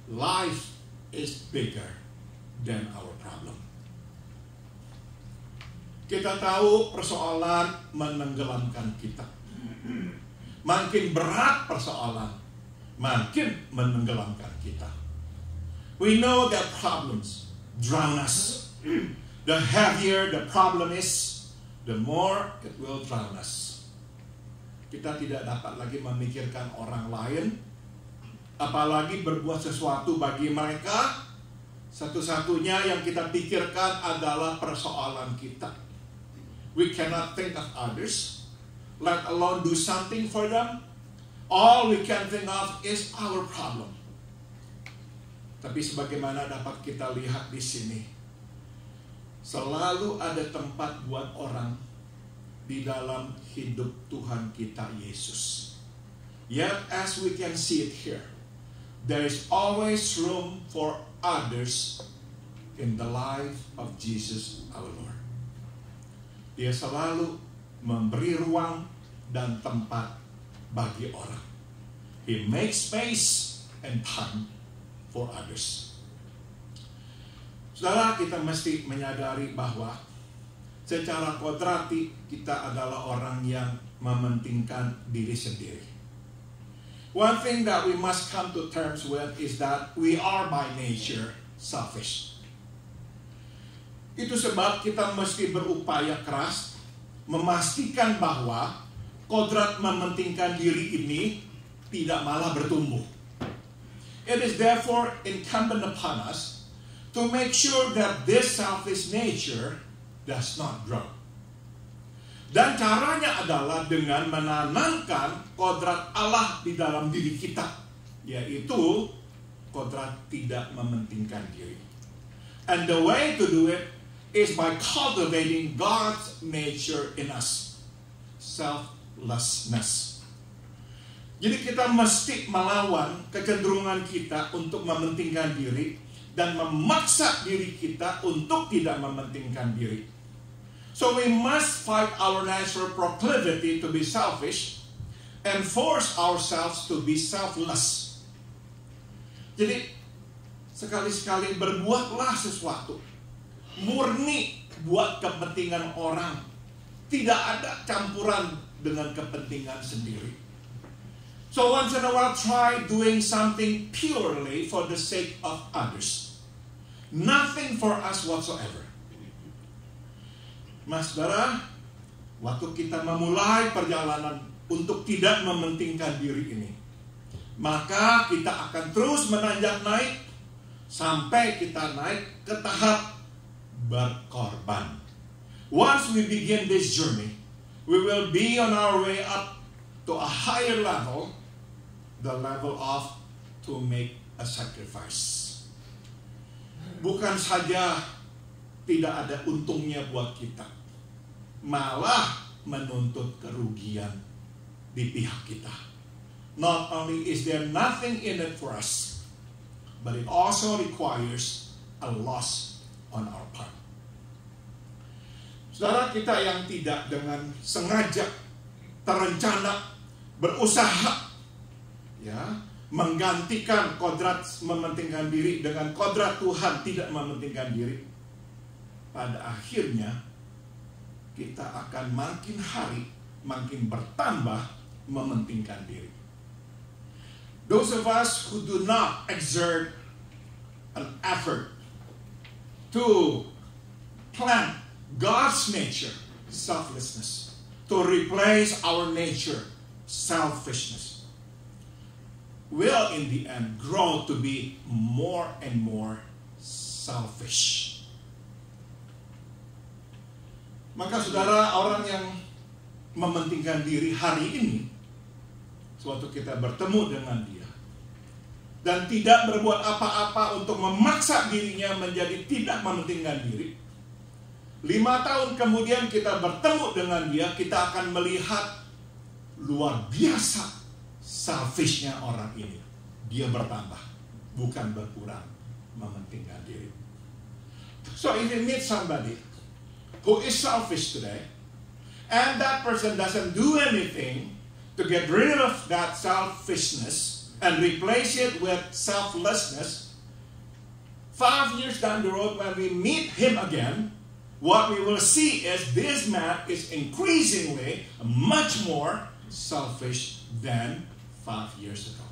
Life is bigger than our problem. Kita tahu persoalan menenggelamkan kita. Makin berat persoalan, makin menenggelamkan kita. We know that problems drown us. The heavier the problem is, the more it will drown us. Kita tidak dapat lagi memikirkan orang lain, apalagi berbuat sesuatu bagi mereka. Satu-satunya yang kita pikirkan adalah persoalan kita. We cannot think of others, let alone do something for them. All we can think of is our problem. Tapi sebagaimana dapat kita lihat di sini, selalu ada tempat buat orang di dalam hidup Tuhan kita Yesus. Yet as we can see it here, there is always room for others in the life of Jesus our Lord. Dia selalu memberi ruang dan tempat bagi orang. He makes space and time for others. Saudara, kita mesti menyadari bahwa secara kodrati kita adalah orang yang mementingkan diri sendiri. One thing that we must come to terms with is that we are by nature selfish. Itu sebab kita mesti berupaya keras memastikan bahwa kodrat mementingkan diri ini tidak malah bertumbuh. It is therefore incumbent upon us to make sure that this selfish nature does not grow. Dan caranya adalah dengan menanamkan kodrat Allah di dalam diri kita, yaitu kodrat tidak mementingkan diri. And the way to do it is by cultivating God's nature in us, selflessness. Jadi kita mesti melawan kecenderungan kita untuk mementingkan diri dan memaksa diri kita untuk tidak mementingkan diri. So we must fight our natural proclivity to be selfish and force ourselves to be selfless. Jadi sekali-sekali berbuatlah sesuatu murni buat kepentingan orang. Tidak ada campuran dengan kepentingan sendiri. So once in a while try doing something purely for the sake of others. Nothing for us whatsoever. Mas saudara, waktu kita memulai perjalanan untuk tidak mementingkan diri ini, maka kita akan terus menanjak naik sampai kita naik ke tahap berkorban. Once we begin this journey, we will be on our way up to a higher level, the level of to make a sacrifice. Bukan saja tidak ada untungnya buat kita, malah menuntut kerugian di pihak kita. Not only is there nothing in it for us, but it also requires a loss on our part. Saudara, kita yang tidak dengan sengaja, terencana, berusaha menggantikan kodrat mementingkan diri dengan kodrat Tuhan tidak mementingkan diri, pada akhirnya kita akan makin hari makin bertambah mementingkan diri. Those of us who do not exert an effort to plant God's nature, selflessness, to replace our nature, selfishness, will in the end grow to be more and more selfish. Maka saudara, orang yang mementingkan diri hari ini, suatu kita bertemu dengan dia dan tidak berbuat apa-apa untuk memaksa dirinya menjadi tidak mementingkan diri, 5 tahun kemudian kita bertemu dengan dia, kita akan melihat luar biasa selfishnya orang ini. Dia bertambah, bukan berkurang mementingkan diri. So if you meet somebody who is selfish today, and that person doesn't do anything to get rid of that selfishness and replace it with selflessness, 5 years down the road when we meet him again, what we will see is this man is increasingly much more selfish than 5 years ago.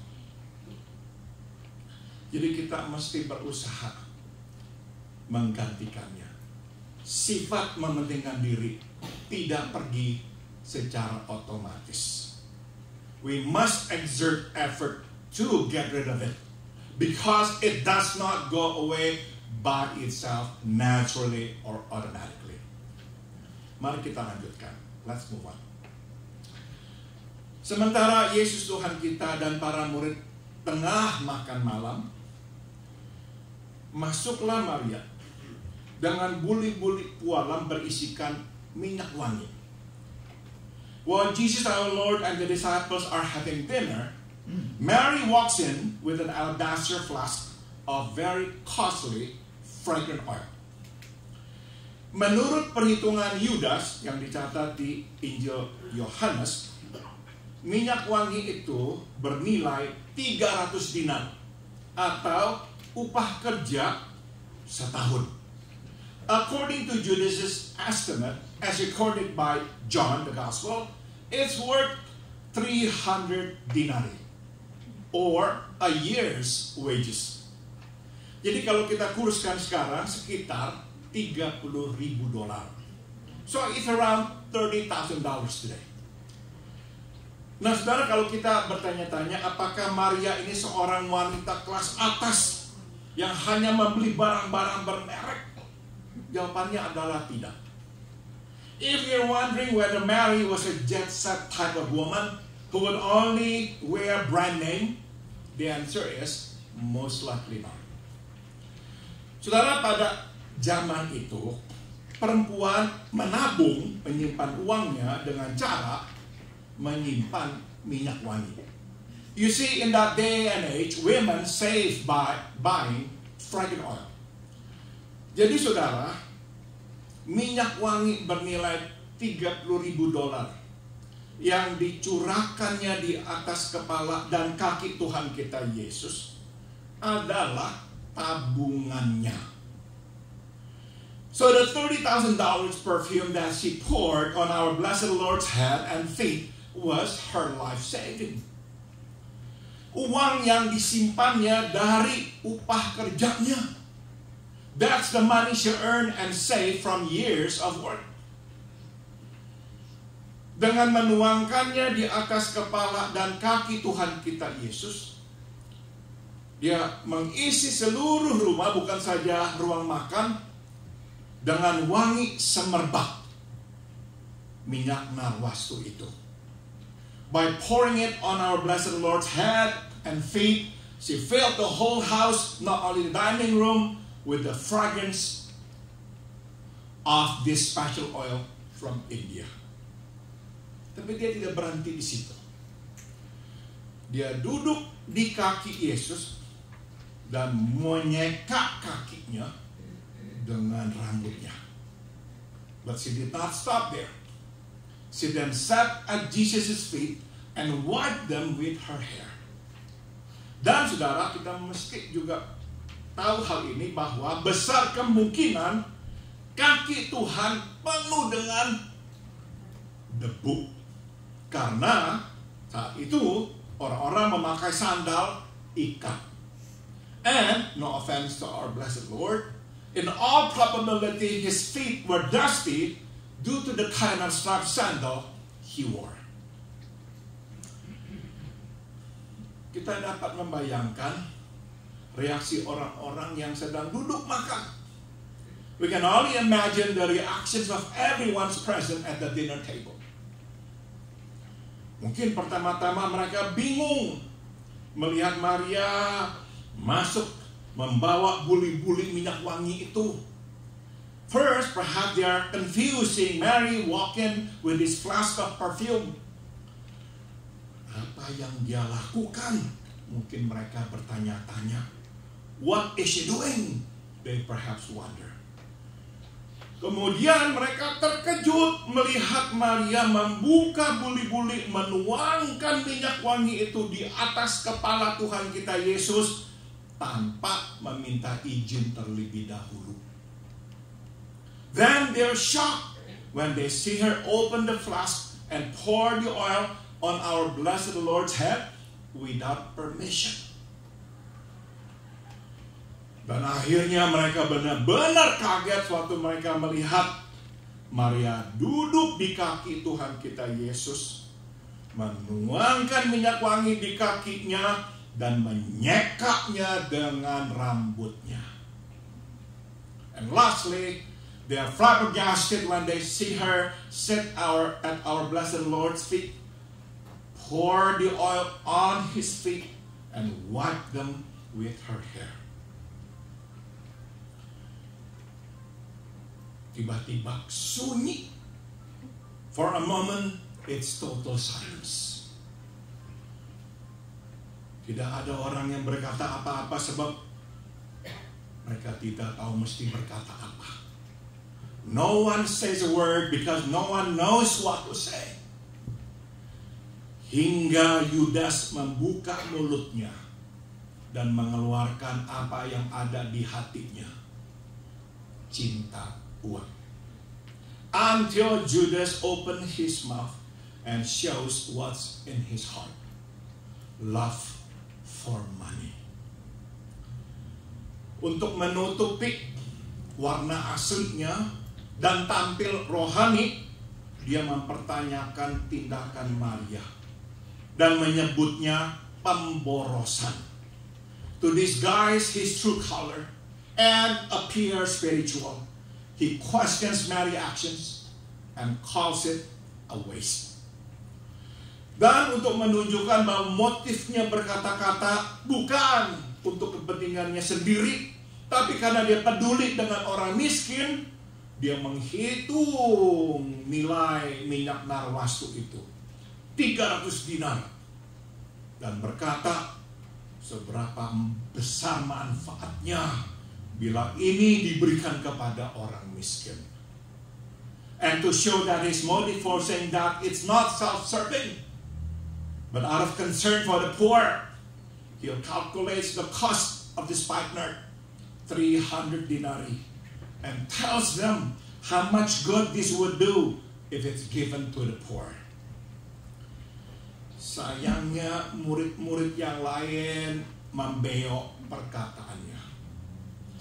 Jadi kita mesti berusaha menggantikannya. Sifat mementingkan diri tidak pergi secara otomatis. We must exert effort to get rid of it, because it does not go away by itself naturally or automatically. Mari kita lanjutkan. Let's move on. Sementara Yesus Tuhan kita dan para murid tengah makan malam, masuklah Maria dengan buli-buli pualam berisikan minyak wangi. While Jesus our Lord and the disciples are having dinner, Mary walks in with an alabaster flask of very costly fragrant oil. Menurut perhitungan Yudas yang dicatat di Injil Yohanes, minyak wangi itu bernilai 300 dinar atau upah kerja setahun. According to Judas's estimate, as recorded by John the Gospel, it's worth 300 denarii or a year's wages. Jadi kalau kita kurskan sekarang sekitar $30,000. So it's around $30,000 today. Nah saudara, kalau kita bertanya-tanya apakah Maria ini seorang wanita kelas atas yang hanya membeli barang-barang bermerek, jawabannya adalah tidak. If you're wondering whether Mary was a jet set type of woman who would only wear brand name, the answer is most likely not. Saudara, pada zaman itu perempuan menabung, menyimpan uangnya dengan cara menyimpan minyak wangi. You see, in that day and age, women saved by buying fragrant oil. Jadi saudara, minyak wangi bernilai $30,000 yang dicurahkannya di atas kepala dan kaki Tuhan kita Yesus adalah tabungannya. So the $30,000 perfume that she poured on our blessed Lord's head and feet was her life saving. Uang yang disimpannya dari upah kerjanya. That's the money she earned and saved from years of work. dengan menuangkannya di atas kepala dan kaki Tuhan kita Yesus. Dia mengisi seluruh rumah, bukan saja ruang makan, dengan wangi semerbak minyak narwastu itu. By pouring it on our blessed Lord's head and feet, she filled the whole house, not only the dining room, with the fragrance of this special oil from India. Tapi dia tidak berhenti di situ. Dia duduk di kaki Yesus dan menyeka kakinya dengan rambutnya. But she did not stop there. She then sat at Jesus' feet and wiped them with her hair. Dan saudara, kita mesti juga tahu hal ini, bahwa besar kemungkinan kaki Tuhan penuh dengan debu. Karena saat itu orang-orang memakai sandal ikat. And, no offense to our blessed Lord, in all probability his feet were dusty due to the kind of strap sandal he wore. Kita dapat membayangkan reaksi orang-orang yang sedang duduk makan. We can only imagine the reactions of everyone's present at the dinner table. Mungkin pertama-tama mereka bingung melihat Maria masuk membawa buli-buli minyak wangi itu. First, perhaps they are confused seeing Mary walk in with this flask of perfume. Apa yang dia lakukan? Mungkin mereka bertanya-tanya. What is she doing? They perhaps wonder. Kemudian mereka terkejut melihat Maria membuka buli-buli, menuangkan minyak wangi itu di atas kepala Tuhan kita Yesus tanpa meminta izin terlebih dahulu. Then they're shocked when they see her open the flask and pour the oil on our blessed Lord's head without permission. Dan akhirnya mereka benar-benar kaget waktu mereka melihat Maria duduk di kaki Tuhan kita Yesus, menuangkan minyak wangi di kakinya dan menyekaknya dengan rambutnya. And lastly, they are flabbergasted when they see her sit at our blessed Lord's feet, pour the oil on his feet, and wipe them with her hair. Tiba-tiba sunyi. For a moment, it's total silence. Tidak ada orang yang berkata apa-apa sebab mereka tidak tahu mesti berkata apa. No one says a word because no one knows what to say. Hingga Yudas membuka mulutnya dan mengeluarkan apa yang ada di hatinya. Cinta uang. Until Judas opened his mouth and shows what's in his heart. Love for money. Untuk menutupi warna aslinya dan tampil rohani, dia mempertanyakan tindakan Maria dan menyebutnya pemborosan. To disguise his true color and appear spiritual, he questions Mary's actions and calls it a waste. Dan untuk menunjukkan bahwa motifnya berkata-kata bukan untuk kepentingannya sendiri, tapi karena dia peduli dengan orang miskin, dia menghitung nilai minyak narwastu itu 300 dinar dan berkata, seberapa besar manfaatnya bila ini diberikan kepada orang miskin. And to show that his motive for saying that it's not self-serving, but out of concern for the poor, he calculates the cost of this spikenard, 300 denarii, and tells them how much good this would do if it's given to the poor. Sayangnya murid-murid yang lain membeo perkataannya.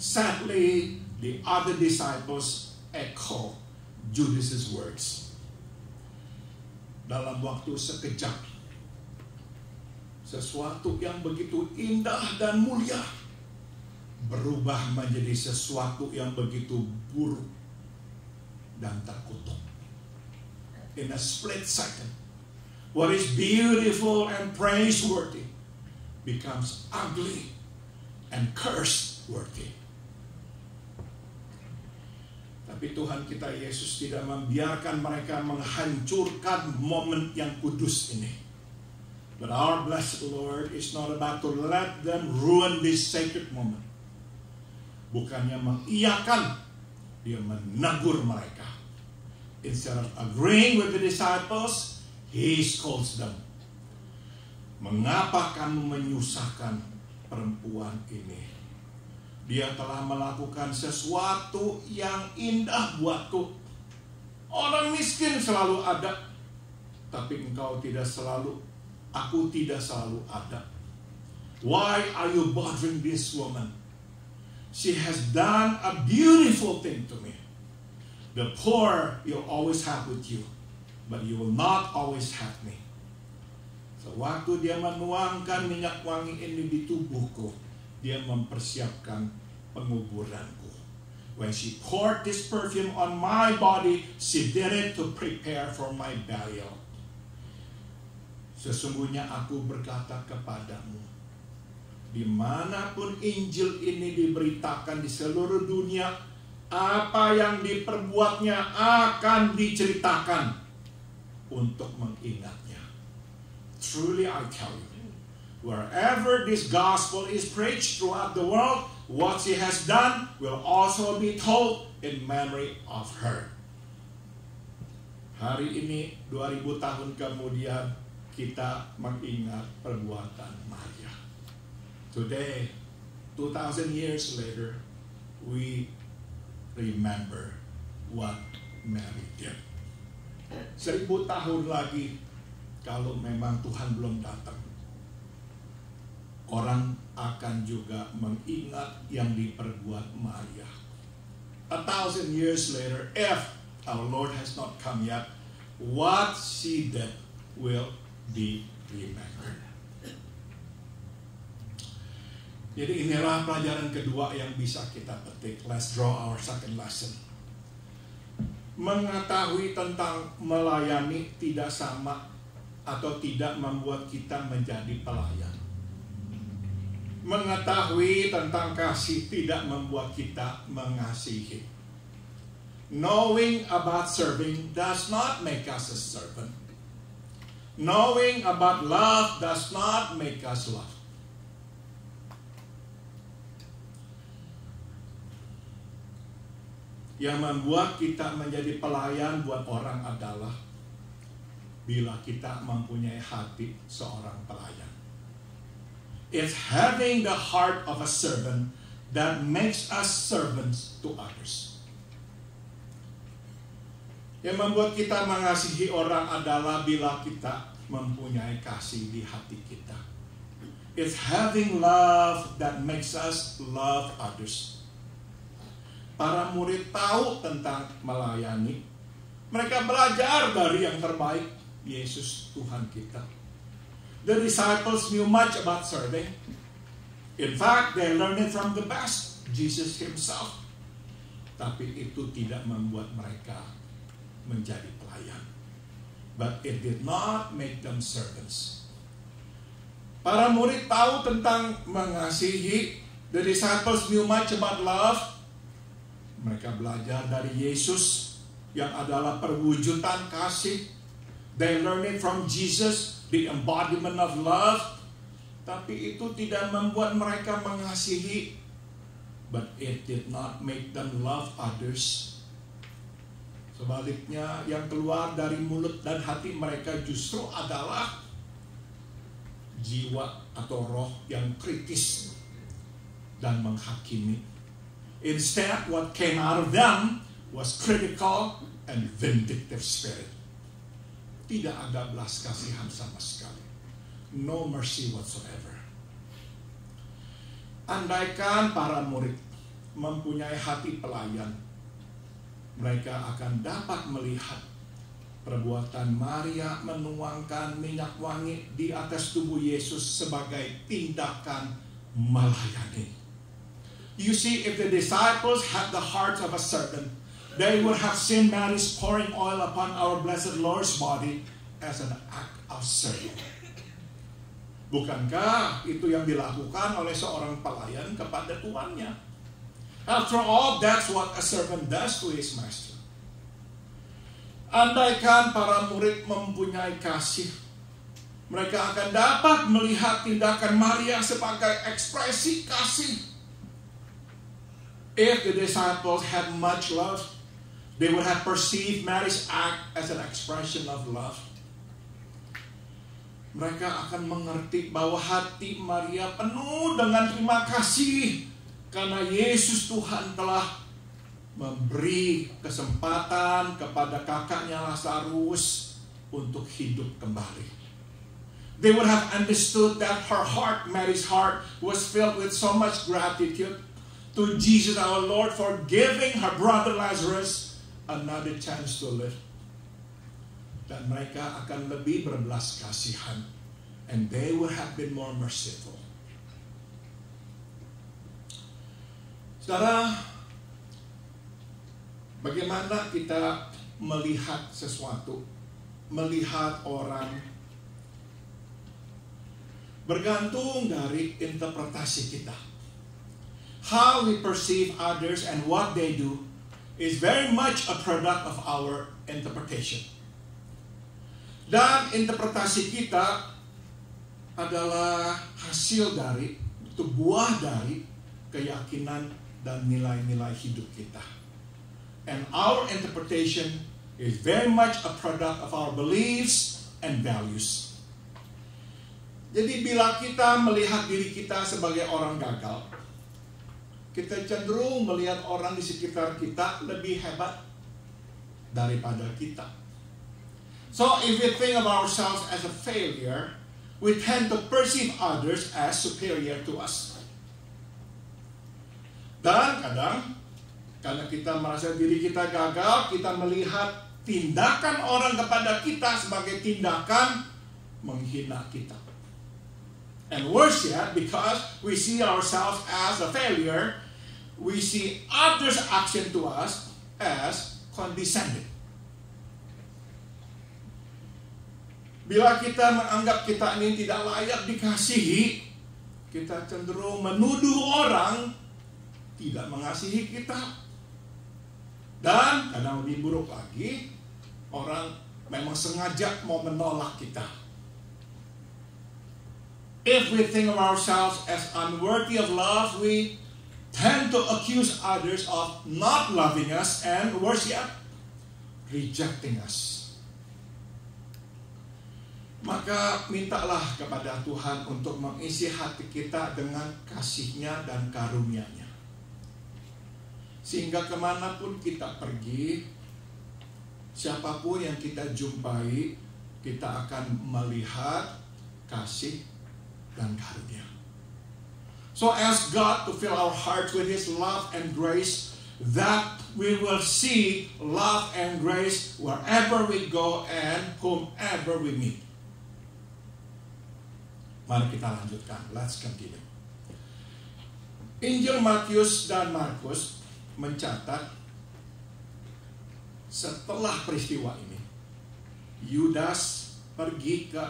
Sadly, the other disciples echo Judas's words. dalam waktu sekejap. Sesuatu yang begitu indah dan mulia berubah menjadi sesuatu yang begitu buruk dan terkutuk. In a split second, what is beautiful and praiseworthy becomes ugly and curse-worthy. Tapi Tuhan kita Yesus tidak membiarkan mereka menghancurkan momen yang kudus ini. But our blessed Lord is not about to let them ruin this sacred moment. Bukannya mengiyakan, dia menegur mereka. Instead of agreeing with the disciples, he scolds them. Mengapa kamu menyusahkan perempuan ini? Dia telah melakukan sesuatu yang indah buatku. Orang miskin selalu ada, tapi engkau tidak selalu, aku tidak selalu ada. Why are you bothering this woman? She has done a beautiful thing to me. The poor you'll always have with you, but you will not always have me. Sewaktu dia menuangkan minyak wangi ini di tubuhku, dia mempersiapkan penguburanku. When she poured this perfume on my body, she did it to prepare for my burial. Sesungguhnya aku berkata kepadamu, dimanapun Injil ini diberitakan di seluruh dunia, apa yang diperbuatnya akan diceritakan untuk mengingatnya. Truly I tell you, wherever this gospel is preached throughout the world, what she has done will also be told in memory of her. Hari ini 2000 tahun kemudian kita mengingat perbuatan Maria. Today, 2000 years later, we remember what Mary did. 1000 tahun lagi, kalau memang Tuhan belum datang, orang akan juga mengingat yang diperbuat Maria. 1000 years later, if our Lord has not come yet, what she did will be remembered. Jadi inilah pelajaran kedua yang bisa kita petik. Let's draw our second lesson. Mengetahui tentang melayani tidak sama atau tidak membuat kita menjadi pelayan. Mengetahui tentang kasih tidak membuat kita mengasihi. Knowing about serving does not make us a servant. Knowing about love does not make us love. Yang membuat kita menjadi pelayan buat orang adalah bila kita mempunyai hati seorang pelayan. It's having the heart of a servant that makes us servants to others. Yang membuat kita mengasihi orang adalah bila kita mempunyai kasih di hati kita. It's having love that makes us love others. Para murid tahu tentang melayani. Mereka belajar dari yang terbaik, Yesus Tuhan kita. The disciples knew much about serving. In fact, they learned it from the best, Jesus himself. Tapi itu tidak membuat mereka menjadi pelayan. But it did not make them servants. Para murid tahu tentang mengasihi. The disciples knew much about love. Mereka belajar dari Yesus yang adalah perwujudan kasih. They learn it from Jesus, the embodiment of love. Tapi itu tidak membuat mereka mengasihi. But it did not make them love others. Sebaliknya, yang keluar dari mulut dan hati mereka justru adalah jiwa atau roh yang kritis dan menghakimi. Instead, what came out of them was critical and vindictive spirit. Tidak ada belas kasihan sama sekali. No mercy whatsoever. Andaikan para murid mempunyai hati pelayan, mereka akan dapat melihat perbuatan Maria menuangkan minyak wangi di atas tubuh Yesus sebagai tindakan melayani. You see, if the disciples had the heart of a servant, they would have seen Mary's pouring oil upon our blessed Lord's body as an act of service. Bukankah itu yang dilakukan oleh seorang pelayan kepada tuannya? After all, that's what a servant does to his master. Andaikan para murid mempunyai kasih, mereka akan dapat melihat tindakan Maria sebagai ekspresi kasih. If the disciples had much love, they would have perceived Mary's act as an expression of love. Mereka akan mengerti bahwa hati Maria penuh dengan terima kasih karena Yesus Tuhan telah memberi kesempatan kepada kakaknya Lazarus untuk hidup kembali. They would have understood that her heart, Mary's heart, was filled with so much gratitude to Jesus our Lord for giving her brother Lazarus another chance to live. Dan mereka akan lebih berbelas kasihan, and they would have been more merciful. Saudara, bagaimana kita melihat sesuatu, melihat orang, bergantung dari interpretasi kita. How we perceive others and what they do is very much a product of our interpretation. Dan interpretasi kita adalah hasil dari, itu buah dari keyakinan dan nilai-nilai hidup kita. And our interpretation is very much a product of our beliefs and values. Jadi bila kita melihat diri kita sebagai orang gagal, kita cenderung melihat orang di sekitar kita lebih hebat daripada kita. So if we think of ourselves as a failure, we tend to perceive others as superior to us. Dan kadang, karena kita merasa diri kita gagal, kita melihat tindakan orang kepada kita sebagai tindakan menghina kita. And worse yet, because we see ourselves as a failure, we see others' action to us as condescending. Bila kita menganggap kita ini tidak layak dikasihi, kita cenderung menuduh orang tidak mengasihi kita. Dan kadang lebih buruk lagi, orang memang sengaja mau menolak kita. If we think of ourselves as unworthy of love, we tend to accuse others of not loving us and, worse yet, rejecting us. Maka mintalah kepada Tuhan untuk mengisi hati kita dengan kasih-Nya dan karunia-Nya. Sehingga kemanapun kita pergi, siapapun yang kita jumpai, kita akan melihat kasih dan karunia. So ask God to fill our hearts with His love and grace, that we will see love and grace wherever we go and whomever we meet. Mari kita lanjutkan. Let's continue. Injil Matius dan Markus mencatat setelah peristiwa ini, Yudas pergi ke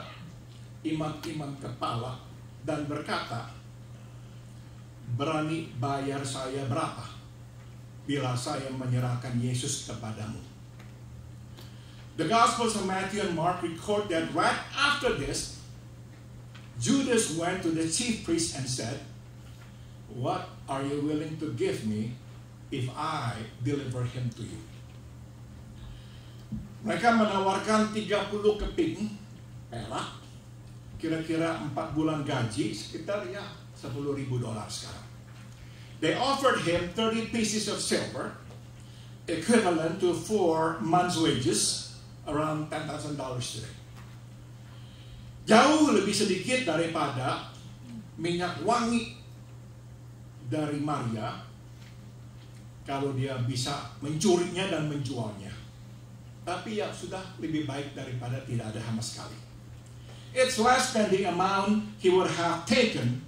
imam-imam kepala dan berkata, berani bayar saya berapa bila saya menyerahkan Yesus kepadamu? The Gospels of Matthew and Mark record that right after this, Judas went to the chief priest and said, "What are you willing to give me if I deliver him to you?" Mereka menawarkan 30 keping perak, kira-kira 4 bulan gaji, sekitar ya $10,000 sekarang. They offered him 30 pieces of silver, equivalent to 4 months' wages, around $10,000 today. Jauh lebih sedikit daripada minyak wangi dari Maria kalau dia bisa mencurinya dan menjualnya. tapi yang sudah lebih baik daripada tidak ada sama sekali. It's less than the amount he would have taken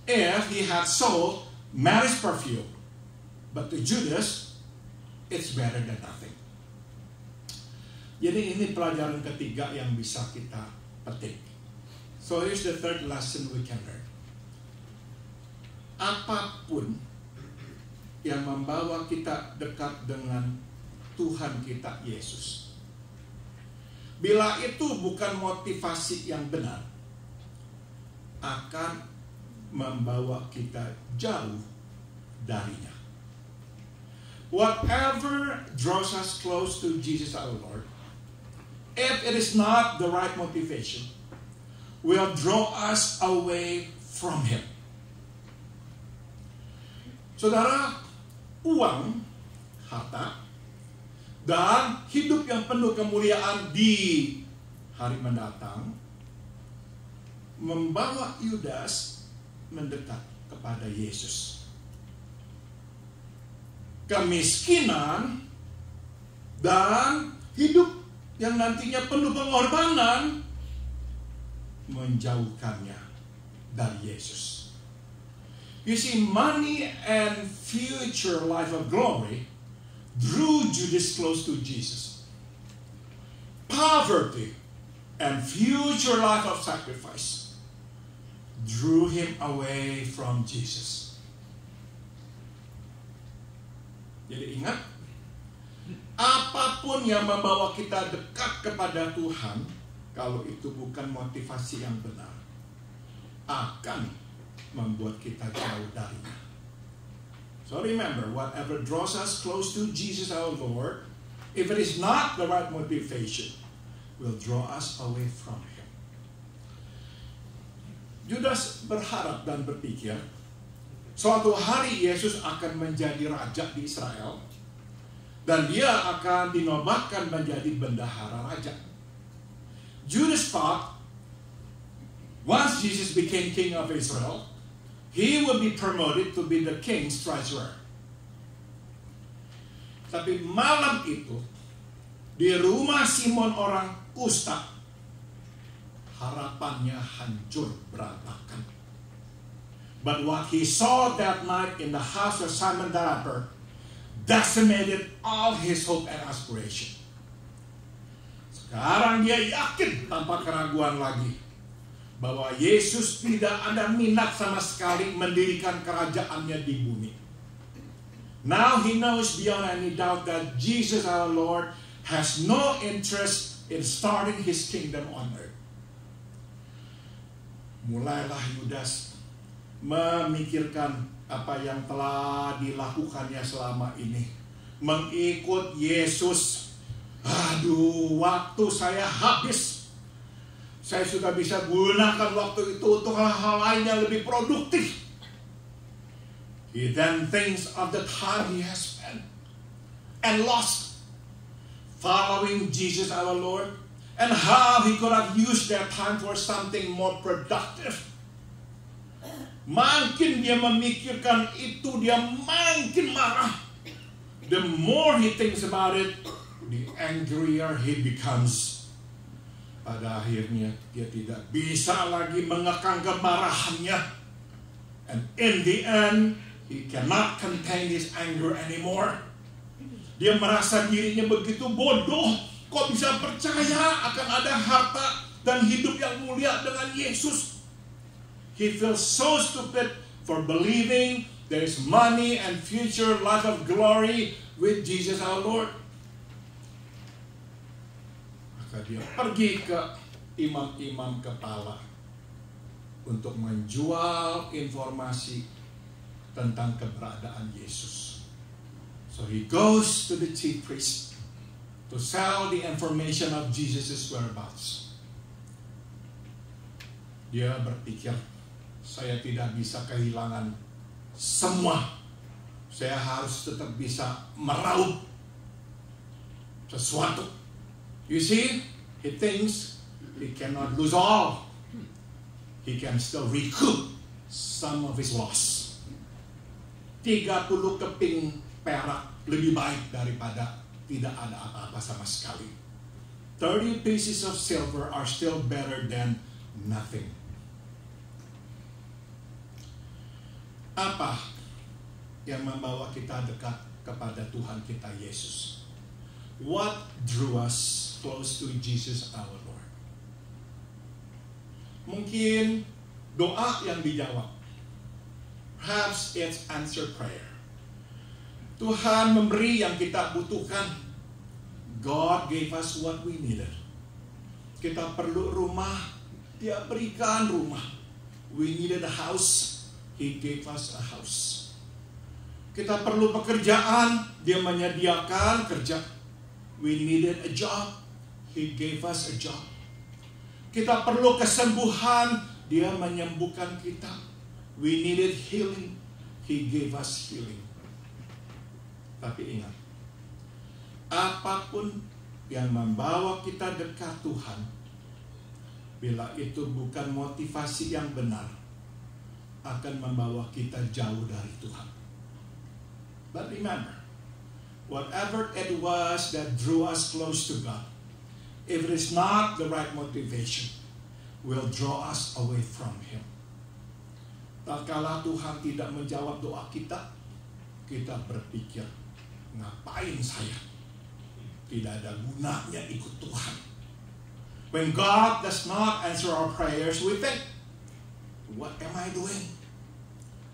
if he had sold Mary's perfume. But to Judas, it's better than nothing. Jadi ini pelajaran ketiga yang bisa kita petik. So here's the third lesson we can learn. Apapun yang membawa kita dekat dengan Tuhan kita Yesus, bila itu bukan motivasi yang benar, akan membawa kita jauh darinya. Whatever draws us close to Jesus our Lord, if it is not the right motivation, will draw us away from Him. Saudara, uang, harta, dan hidup yang penuh kemuliaan di hari mendatang membawa Yudas mendekat kepada Yesus. Kemiskinan dan hidup yang nantinya penuh pengorbanan menjauhkannya dari Yesus. You see, money and future life of glory drew Judas close to Jesus. Poverty and future life of sacrifice drew him away from Jesus. Jadi ingat, apapun yang membawa kita dekat kepada Tuhan, kalau itu bukan motivasi yang benar, akan membuat kita jauh darinya. So remember, whatever draws us close to Jesus our Lord, if it is not the right motivation, will draw us away from Him. Judas berharap dan berpikir, suatu hari Yesus akan menjadi raja di Israel, dan dia akan dinobatkan menjadi bendahara raja. Judas thought, once Jesus became king of Israel, he will be promoted to be the king's treasurer. Tapi malam itu, di rumah Simon orang kusta, harapannya hancur berantakan. But what he saw that night in the house of Simon the leper decimated all his hope and aspiration. Sekarang dia yakin tanpa keraguan lagi bahwa Yesus tidak ada minat sama sekali mendirikan kerajaannya di bumi. Now he knows beyond any doubt that Jesus our Lord has no interest in starting His kingdom on earth. Mulailah Yudas memikirkan apa yang telah dilakukannya selama ini. Mengikut Yesus. Aduh, waktu saya habis. Saya sudah bisa gunakan waktu itu untuk hal-hal lain yang lebih produktif. He then thinks of the time he has spent and lost following Jesus our Lord, and how he could have used that time for something more productive. Makin dia memikirkan itu, dia makin marah. The more he thinks about it, the angrier he becomes. Pada akhirnya dia tidak bisa lagi mengekang kemarahannya. And in the end, he cannot contain his anger anymore. Dia merasa dirinya begitu bodoh. Kok bisa percaya akan ada harta dan hidup yang mulia dengan Yesus? He feels so stupid for believing there is money and future life of glory with Jesus our Lord. Maka dia pergi ke imam-imam kepala untuk menjual informasi tentang keberadaan Yesus. So he goes to the chief priest to sell the information of Jesus' whereabouts. Dia berpikir, saya tidak bisa kehilangan semua. Saya harus tetap bisa meraup sesuatu. You see, he thinks he cannot lose all. He can still recoup some of his loss. 30 keping perak lebih baik daripada tidak ada apa-apa sama sekali. 30 pieces of silver are still better than nothing. Apa yang membawa kita dekat kepada Tuhan kita Yesus? What drew us close to Jesus our Lord? Mungkin doa yang dijawab. Perhaps it's answered prayer. Tuhan memberi yang kita butuhkan. God gave us what we needed. Kita perlu rumah, Dia berikan rumah. We needed a house, He gave us a house. Kita perlu pekerjaan, Dia menyediakan kerja. We needed a job, He gave us a job. Kita perlu kesembuhan, Dia menyembuhkan kita. We needed healing, He gave us healing. Tapi ingat, apapun yang membawa kita dekat Tuhan, bila itu bukan motivasi yang benar, akan membawa kita jauh dari Tuhan. But remember, whatever it was that drew us close to God, if it is not the right motivation, will draw us away from Him. Tatkala Tuhan tidak menjawab doa kita, kita berpikir, ngapain saya? Tidak ada gunanya ikut Tuhan. When God does not answer our prayers, we think, what am I doing?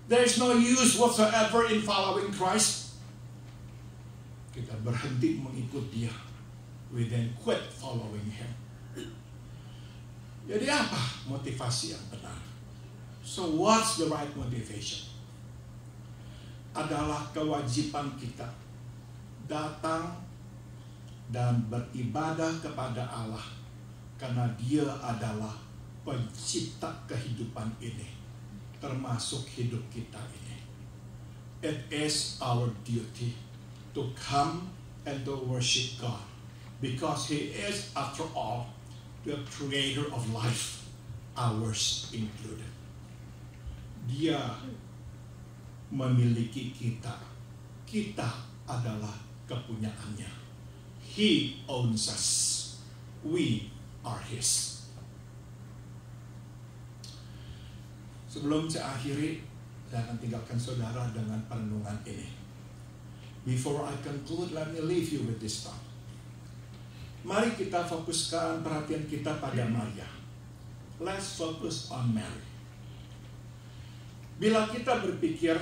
There is no use whatsoever in following Christ. Kita berhenti mengikut Dia. We then quit following Him. Jadi apa motivasi yang benar? So what's the right motivation? Adalah kewajiban kita datang dan beribadah kepada Allah karena Dia adalah pencipta kehidupan ini, termasuk hidup kita ini. It is our duty to come and to worship God because He is, after all, the creator of life, ours included. Dia memiliki kita. Kita adalah kepunyaannya. He owns us. We are His. Sebelum saya akhiri, saya akan tinggalkan saudara dengan perenungan ini. Before I conclude, let me leave you with this thought. Mari kita fokuskan perhatian kita pada Maria. Let's focus on Mary. Bila kita berpikir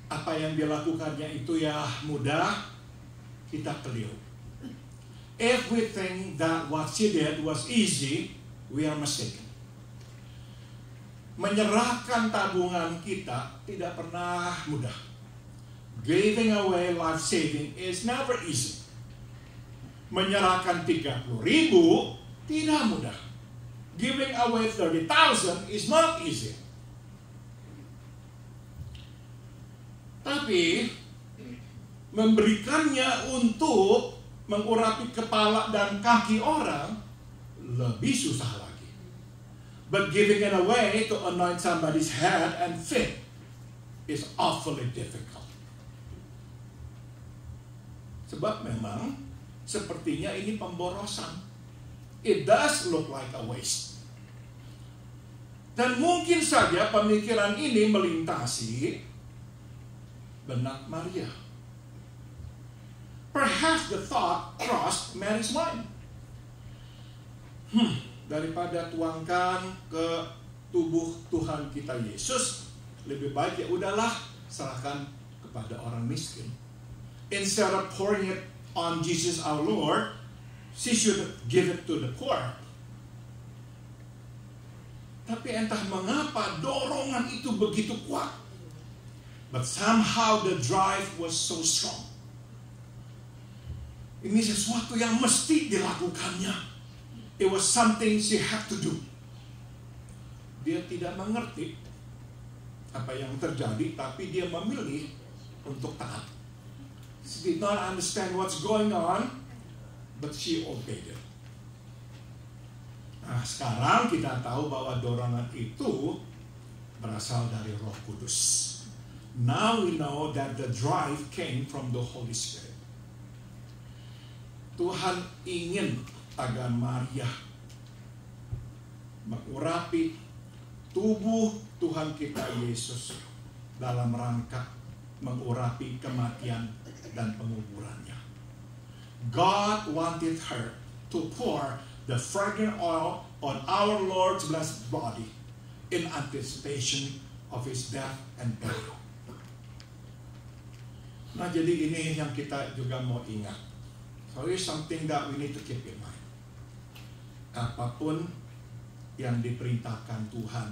apa yang dilakukannya itu ya mudah, kita keliru. If we think that what she did was easy, we are mistaken. Menyerahkan tabungan kita tidak pernah mudah. Giving away life saving is never easy. Menyerahkan 30.000 tidak mudah. Giving away 30,000 is not easy. Tapi memberikannya untuk mengurapi kepala dan kaki orang lebih susah lagi. But giving it away to anoint somebody's head and feet is awfully difficult. Sebab memang sepertinya ini pemborosan. It does look like a waste. Dan mungkin saja pemikiran ini melintasi benak Maria. Perhaps the thought crossed Mary's mind. Daripada tuangkan ke tubuh Tuhan kita Yesus, lebih baik ya udahlah serahkan kepada orang miskin. Instead of pouring it on Jesus our Lord, she should give it to the poor. Tapi entah mengapa dorongan itu begitu kuat. But somehow the drive was so strong. Ini sesuatu yang mesti dilakukannya. It was something she had to do. Dia tidak mengerti apa yang terjadi, tapi dia memilih untuk taat. She did not understand what's going on, but she obeyed it. Nah, sekarang kita tahu bahwa dorongan itu berasal dari Roh Kudus. Now we know that the drive came from the Holy Spirit. Tuhan ingin agar Maria mengurapi tubuh Tuhan kita Yesus dalam rangka mengurapi kematian dan penguburannya. God wanted her to pour the fragrant oil on our Lord's blessed body in anticipation of His death and burial. Nah, jadi ini yang kita juga mau ingat. So it's something that we need to keep in mind. Apapun yang diperintahkan Tuhan,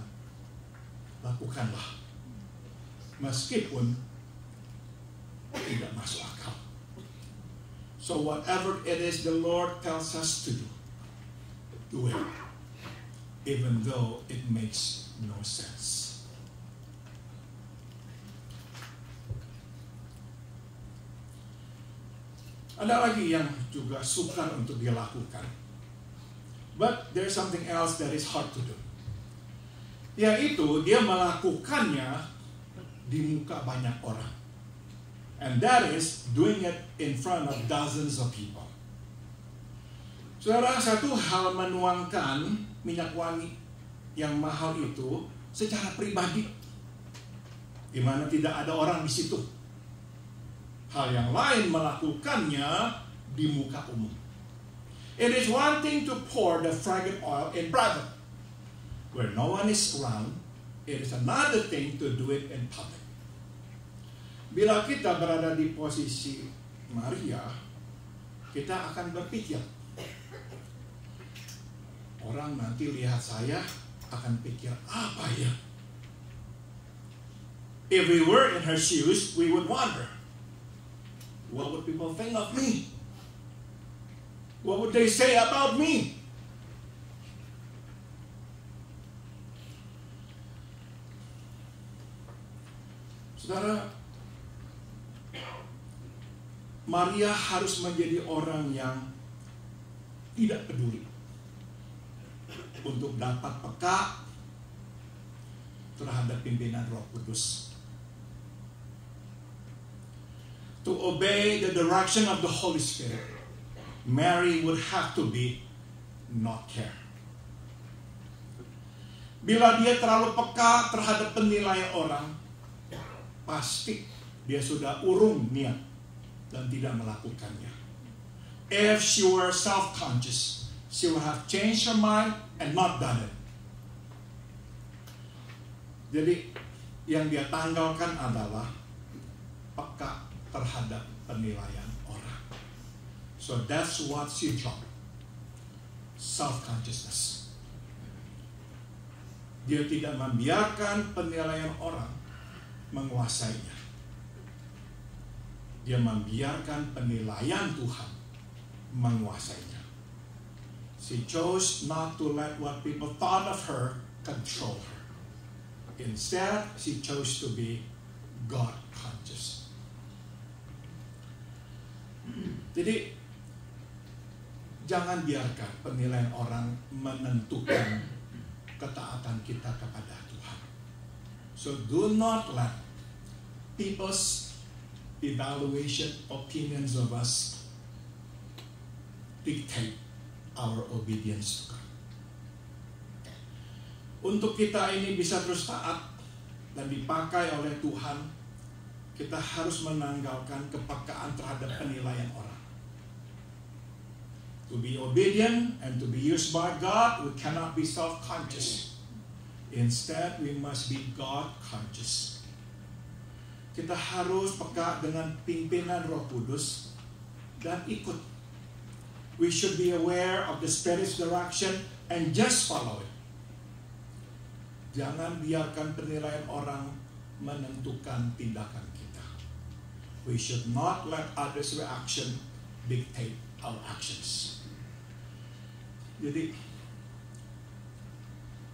lakukanlah. Meskipun tidak masuk akal. So whatever it is the Lord tells us to do it. Even though it makes no sense. Ada lagi yang juga sukar untuk dilakukan. But there's something else that is hard to do. Yaitu dia melakukannya di muka banyak orang. And that is doing it in front of dozens of people. Saudara, satu hal menuangkan minyak wangi yang mahal itu secara pribadi, di mana tidak ada orang di situ. Hal yang lain melakukannya di muka umum. It is one thing to pour the fragrant oil in private, where no one is around. It is another thing to do it in public. Bila kita berada di posisi Maria, kita akan berpikir, orang nanti lihat saya akan pikir apa ya? If we were in her shoes, we would wonder, what would people think of me? What would they say about me? Saudara, Maria harus menjadi orang yang tidak peduli untuk dapat peka terhadap pimpinan Roh Kudus. To obey the direction of the Holy Spirit, Mary would have to be not care. Bila dia terlalu peka terhadap penilaian orang, pasti dia sudah urung niat dan tidak melakukannya. If she were self-conscious, she would have changed her mind and not done it. Jadi yang dia tanggalkan adalah peka terhadap penilaian orang. So that's what she dropped. Self-consciousness. Dia tidak membiarkan penilaian orang menguasainya. Dia membiarkan penilaian Tuhan menguasainya. She chose not to let what people thought of her control her. Instead, she chose to be God conscious. Jadi, jangan biarkan penilaian orang menentukan ketaatan kita kepada Tuhan. So do not let people's evaluation, opinions of us dictate our obedience to God. Untuk kita ini bisa terus taat dan dipakai oleh Tuhan, kita harus menanggalkan kepekaan terhadap penilaian orang. To be obedient and to be used by God, we cannot be self-conscious. Instead, we must be God-conscious. Kita harus peka dengan pimpinan Roh Kudus dan ikut. We should be aware of the Spirit's direction and just follow it. Jangan biarkan penilaian orang menentukan tindakan kita. We should not let others' reaction dictate our actions. Jadi,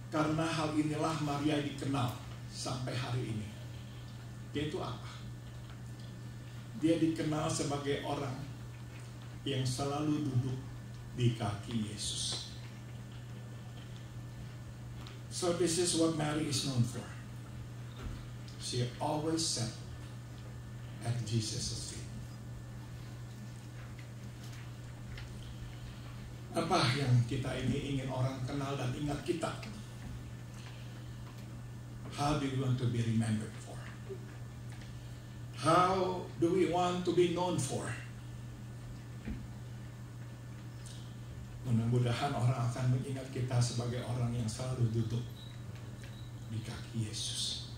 karena hal inilah Maria dikenal sampai hari ini. Dia itu apa? Dia dikenal sebagai orang yang selalu duduk di kaki Yesus. So this is what Mary is known for. She always sat at Jesus' feet. Apa yang kita ini ingin orang kenal dan ingat kita? How do we want to be remembered for? How do we want to be known for? Mudah-mudahan orang akan mengingat kita sebagai orang yang selalu duduk di kaki Yesus.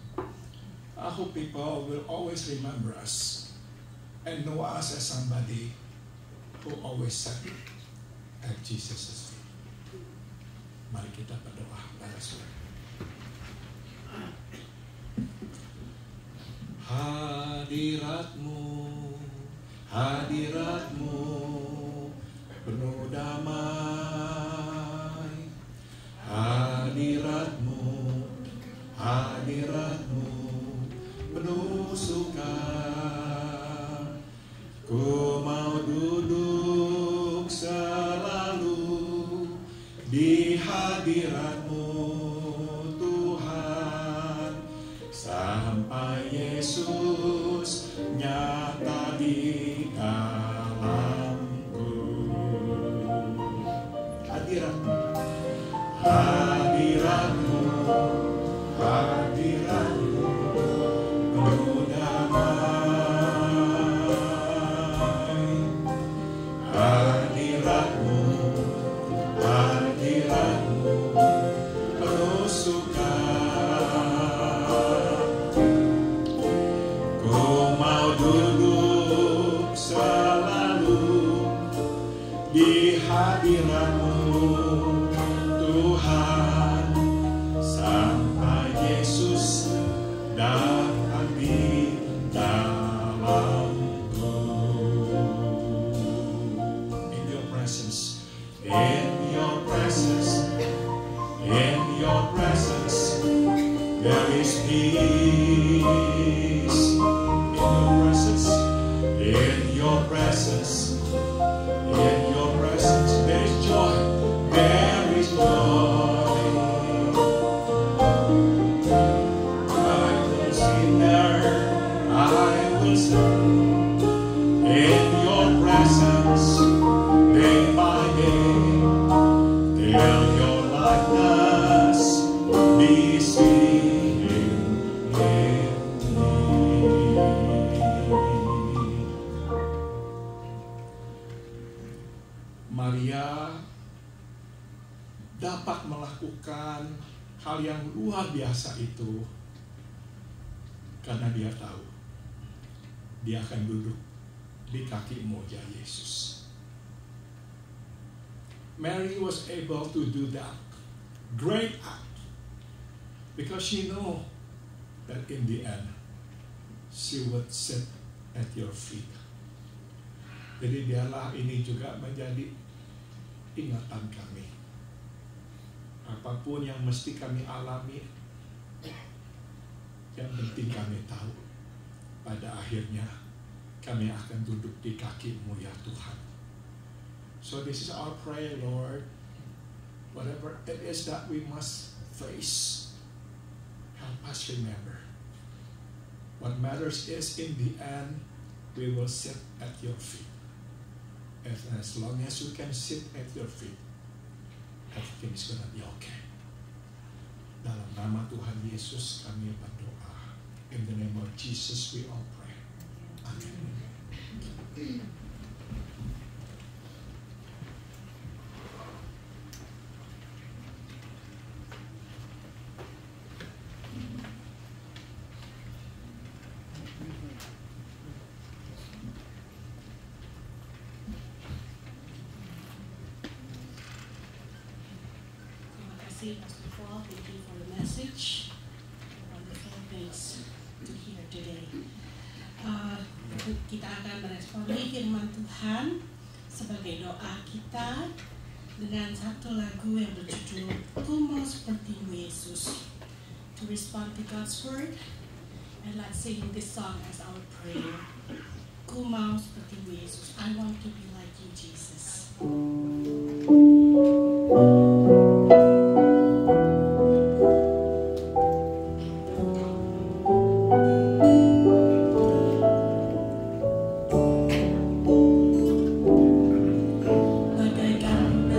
I hope people will always remember us and know us as somebody who always sat at Jesus' feet. Mari kita berdoa pada saudara. Hadiratmu, hadiratmu penuh damai. Hadiratmu, hadiratmu penuh suka. Ku mau duduk selalu di hadiratmu Tuhan, sampai Yesus nyata di dalamku. Hadiratmu, hadiratmu, hadiratmu penuh damai. Hadiratmu, hadiratmu penuh suka. Ku mau duduk selalu di hadiratmu Tuhan, sampai Yesus datang di dalamku. In your presence, in your presence, in your presence, there is peace. In your presence, in your presence, there is joy, there is joy. I will sing there, I will sing in your presence, day by day, till your likeness be seen in me. Maria dapat melakukan hal yang luar biasa itu karena dia tahu dia akan duduk di kaki moja Yesus. Mary was able to do that great act because she knew that in the end she would sit at your feet. Jadi biarlah ini juga menjadi ingatan kami. Apapun yang mesti kami alami, yang penting kami tahu pada akhirnya kami akan duduk di kaki-Mu ya Tuhan. So this is our prayer, Lord. Whatever it is that we must face, help us remember. What matters is in the end, we will sit at your feet. As long as we can sit at your feet, everything is gonna be okay. Dalam nama Tuhan Yesus kami berdoa. In the name of Jesus we all pray. Amen. Pastor Paul, thank you for the message. Wonderful things to hear today. Kita akan meresponi firman Tuhan sebagai doa kita dengan satu lagu yang berjudul Ku Mau Seperti-Mu Yesus. To respond to God's word, and let's sing this song as our prayer. Ku mau seperti-Mu Yesus. I want to be like you, Jesus. Bagaikan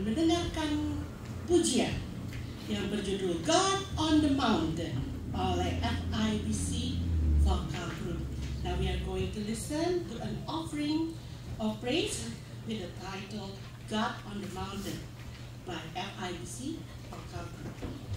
mendengarkan pujian yang berjudul God on the Mountain oleh FIBC Vocal Group. Now we are going to listen to an offering of praise with the title God on the Mountain by FIBC Vocal Group.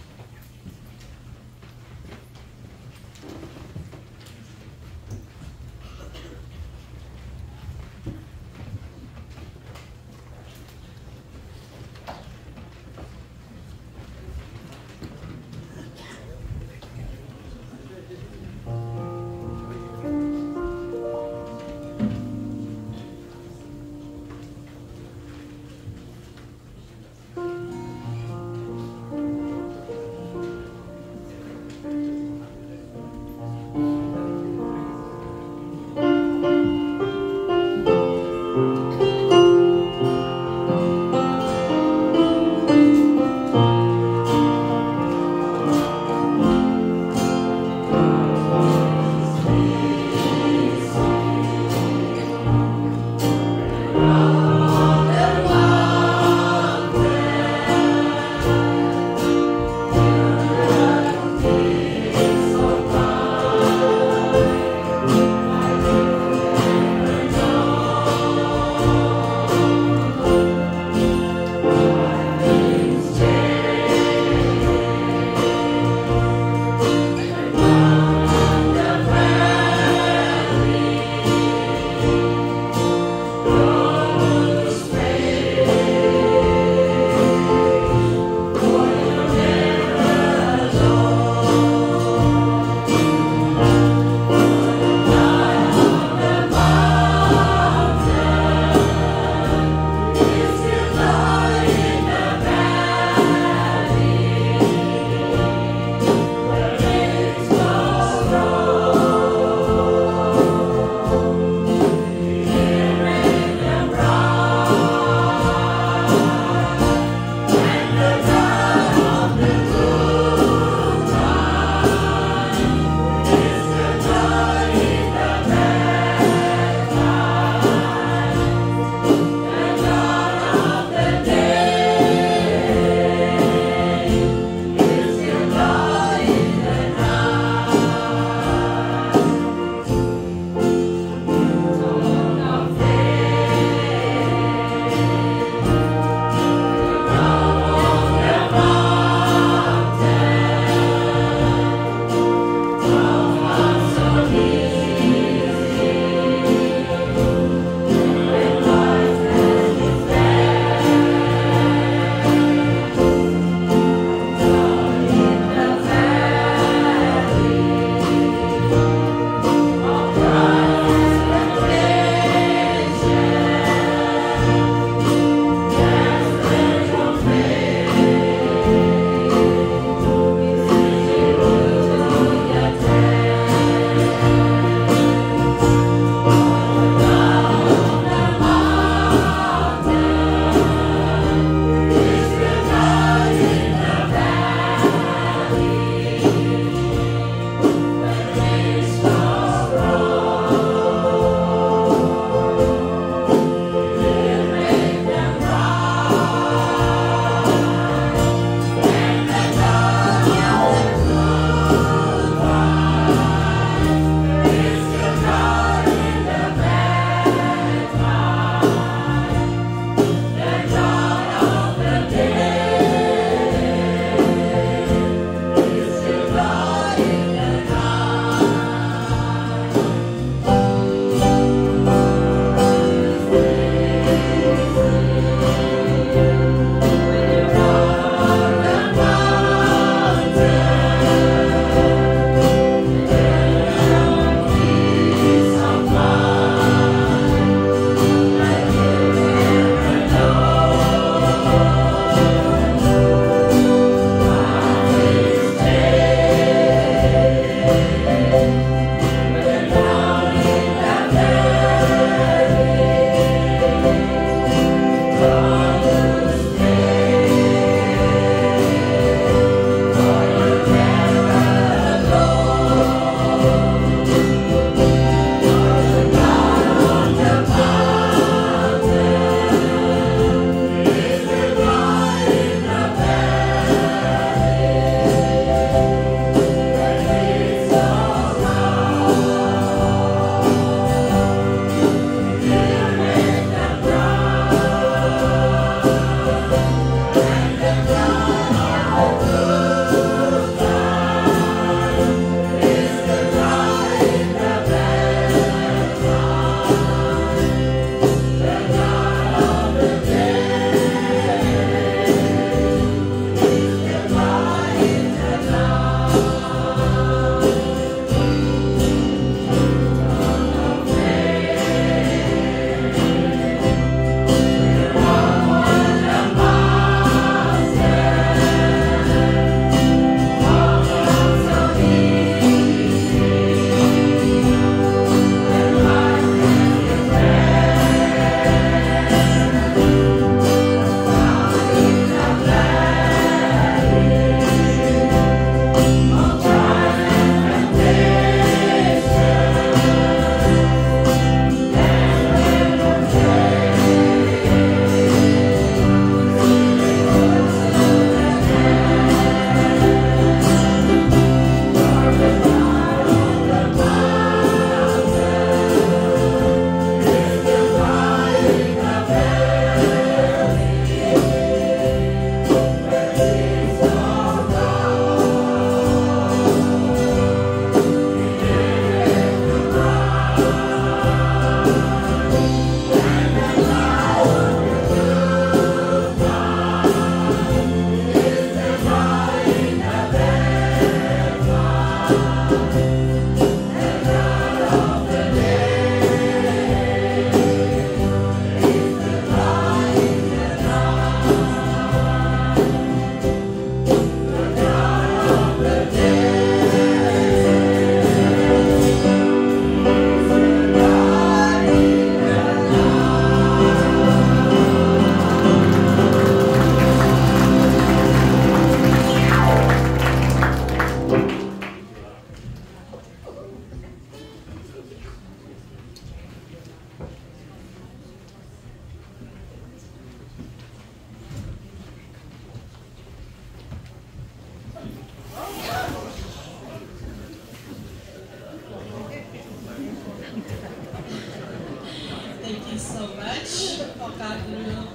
group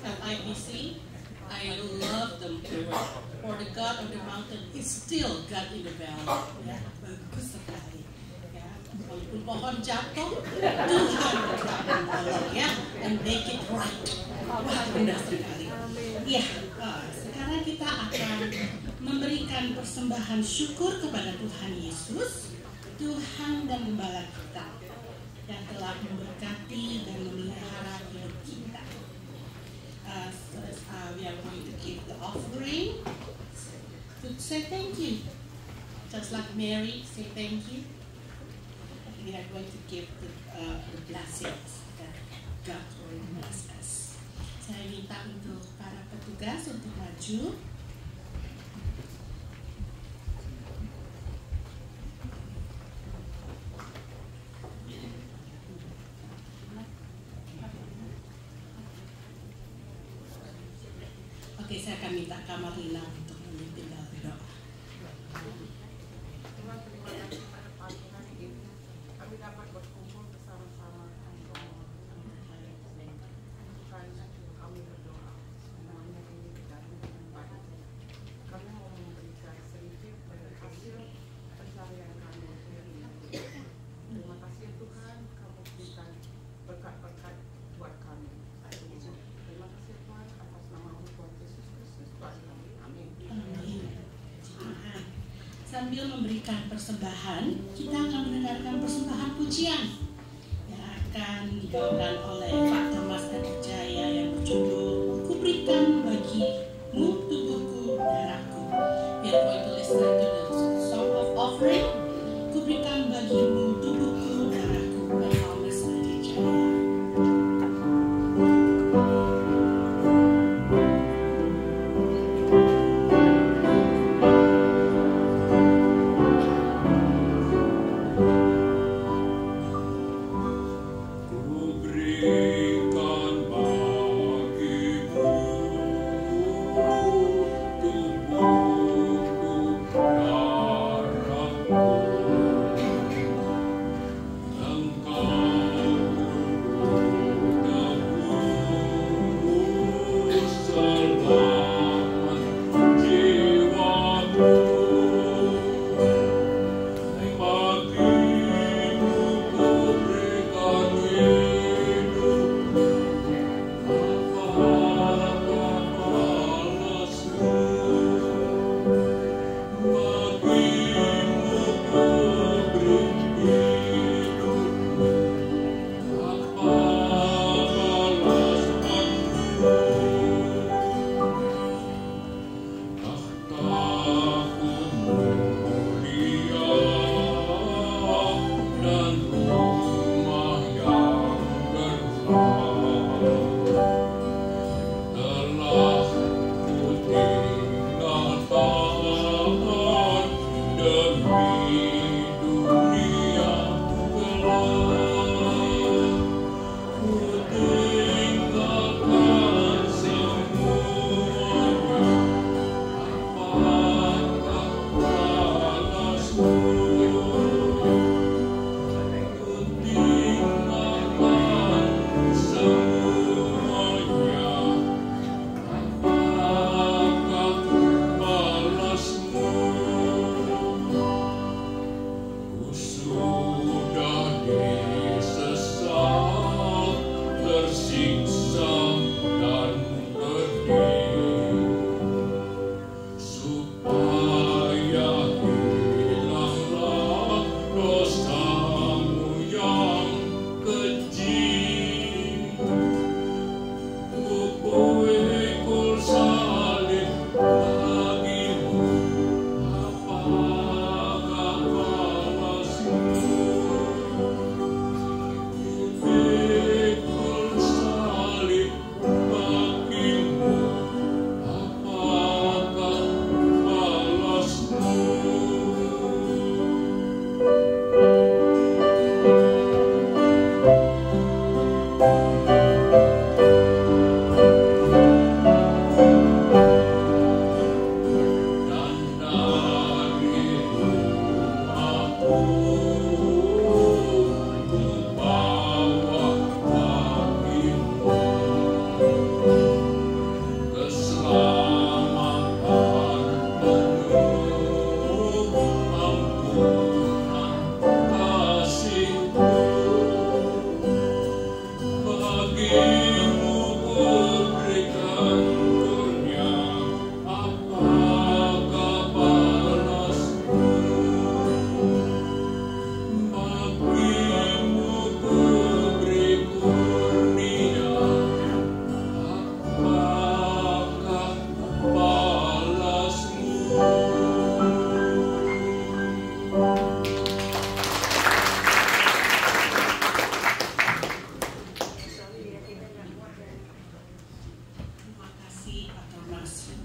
at IPC. I love them. For the God of the mountain is still God in the valley. Ya, bagus sekali. Ya, walaupun pohon jatuh, Tuhan tetap menolong ya, and make it right. Wah, indah sekali. Ya, sekarang kita akan memberikan persembahan syukur kepada Tuhan Yesus, Tuhan dan Gembala kita, yang telah memberkati dan memelihara hidup kita. We are going to give the offering to say thank you, just like Mary say thank you. We are going to give the blessings that God will bless us. Saya minta untuk para petugas untuk maju. Oke, saya akan minta Kamarina untuk memimpin dalam doa. Tuhan, terima kasih pada pagi hari ini kami dapat berkumpul bersama-sama untuk kami berdoa. Semuanya ini berjalan dengan baik. Kami mau memberikan sedikit dari hasil pencarian kami hari ini. Terima kasih Tuhan, kamu berikan berkat-berkat buat kami. Terima kasih Tuhan atas nama Tuhan Yesus Kristus Tuhan kami. Amin. Amin. Sambil memberikan persembahan, kita akan mendengarkan persembahan pujian yang akan dibawakan oleh Pak Thomas Jaya yang berjudul Ku Berikan Bagimu Tubuhku Darahku. We are going to listen to the song of offering, Ku Berikan Bagimu Tubuhku Darahku by Thomas Jaya. Ku beri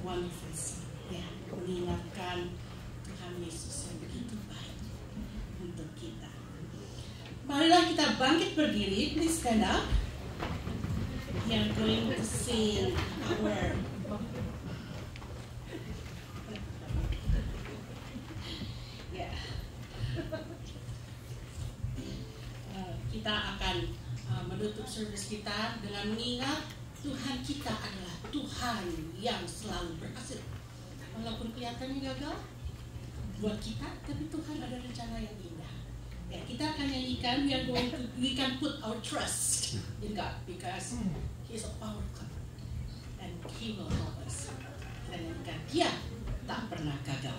wonderful song. Ya, mengingatkan Tuhan Yesus yang begitu baik untuk kita. Marilah kita bangkit berdiri. Please stand up. We are going to sing our kita akan menutup service kita dengan mengingat Tuhan kita adalah Tuhan yang selalu berhasil. Walaupun kelihatannya gagal buat kita, tapi Tuhan ada rencana yang indah. Ya, kita akan nyanyikan, we can put our trust in God because He is a power God and He will help us. Kita nyanyikan, Dia tak pernah gagal.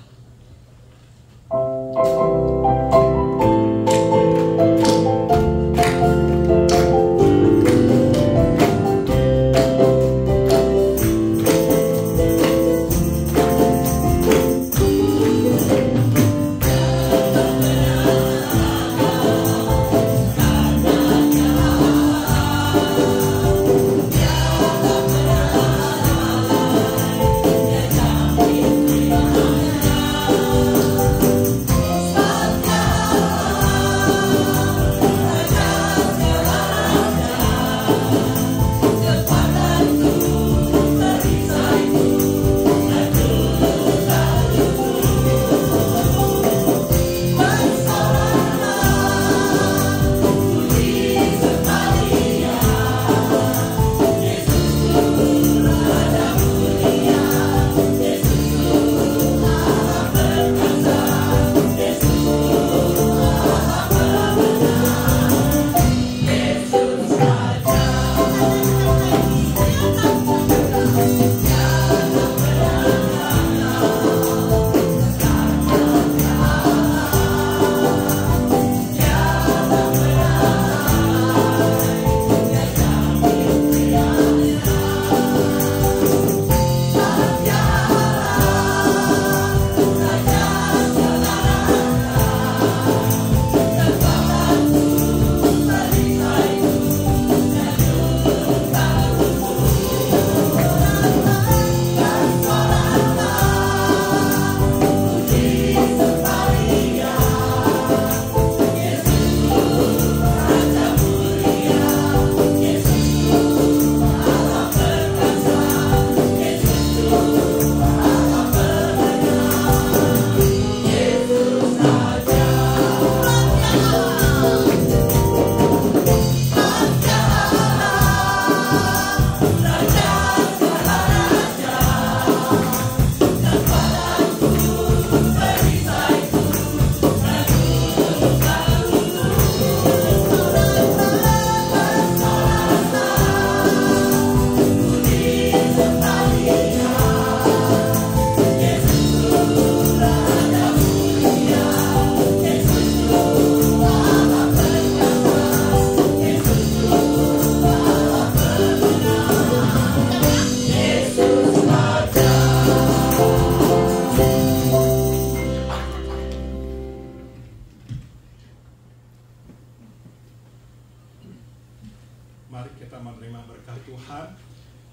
Mari kita menerima berkat Tuhan.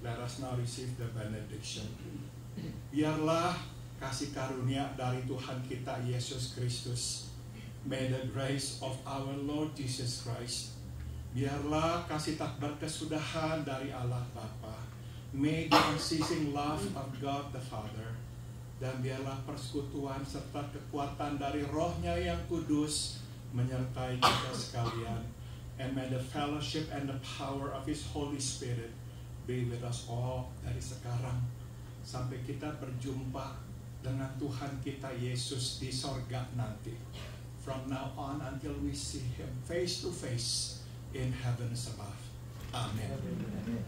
Let us now receive the benediction. Biarlah kasih karunia dari Tuhan kita Yesus Kristus, may the grace of our Lord Jesus Christ, biarlah kasih tak berkesudahan dari Allah Bapa, may the unceasing love of God the Father, dan biarlah persekutuan serta kekuatan dari Roh-Nya yang kudus menyertai kita sekalian. And may the fellowship and the power of His Holy Spirit be with us all dari sekarang sampai kita berjumpa dengan Tuhan kita Yesus di sorga nanti. From now on until we see Him face to face in heavens above. Amen. Amen.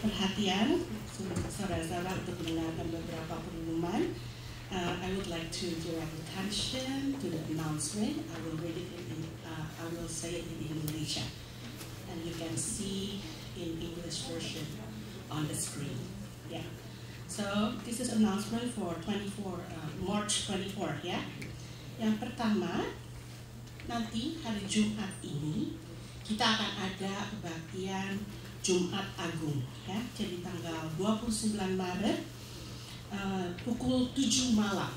perhatian saudara-saudara untuk mendengarkan beberapa pengumuman. I would like to direct attention to the announcement. I will read it I will say it in Indonesia, and you can see in English version on the screen. Yeah. So this is announcement for March 24. Ya. Yang pertama, nanti hari Jumat ini kita akan ada kebaktian Jumat Agung. Ya. Jadi tanggal 29 Maret. Pukul 7 malam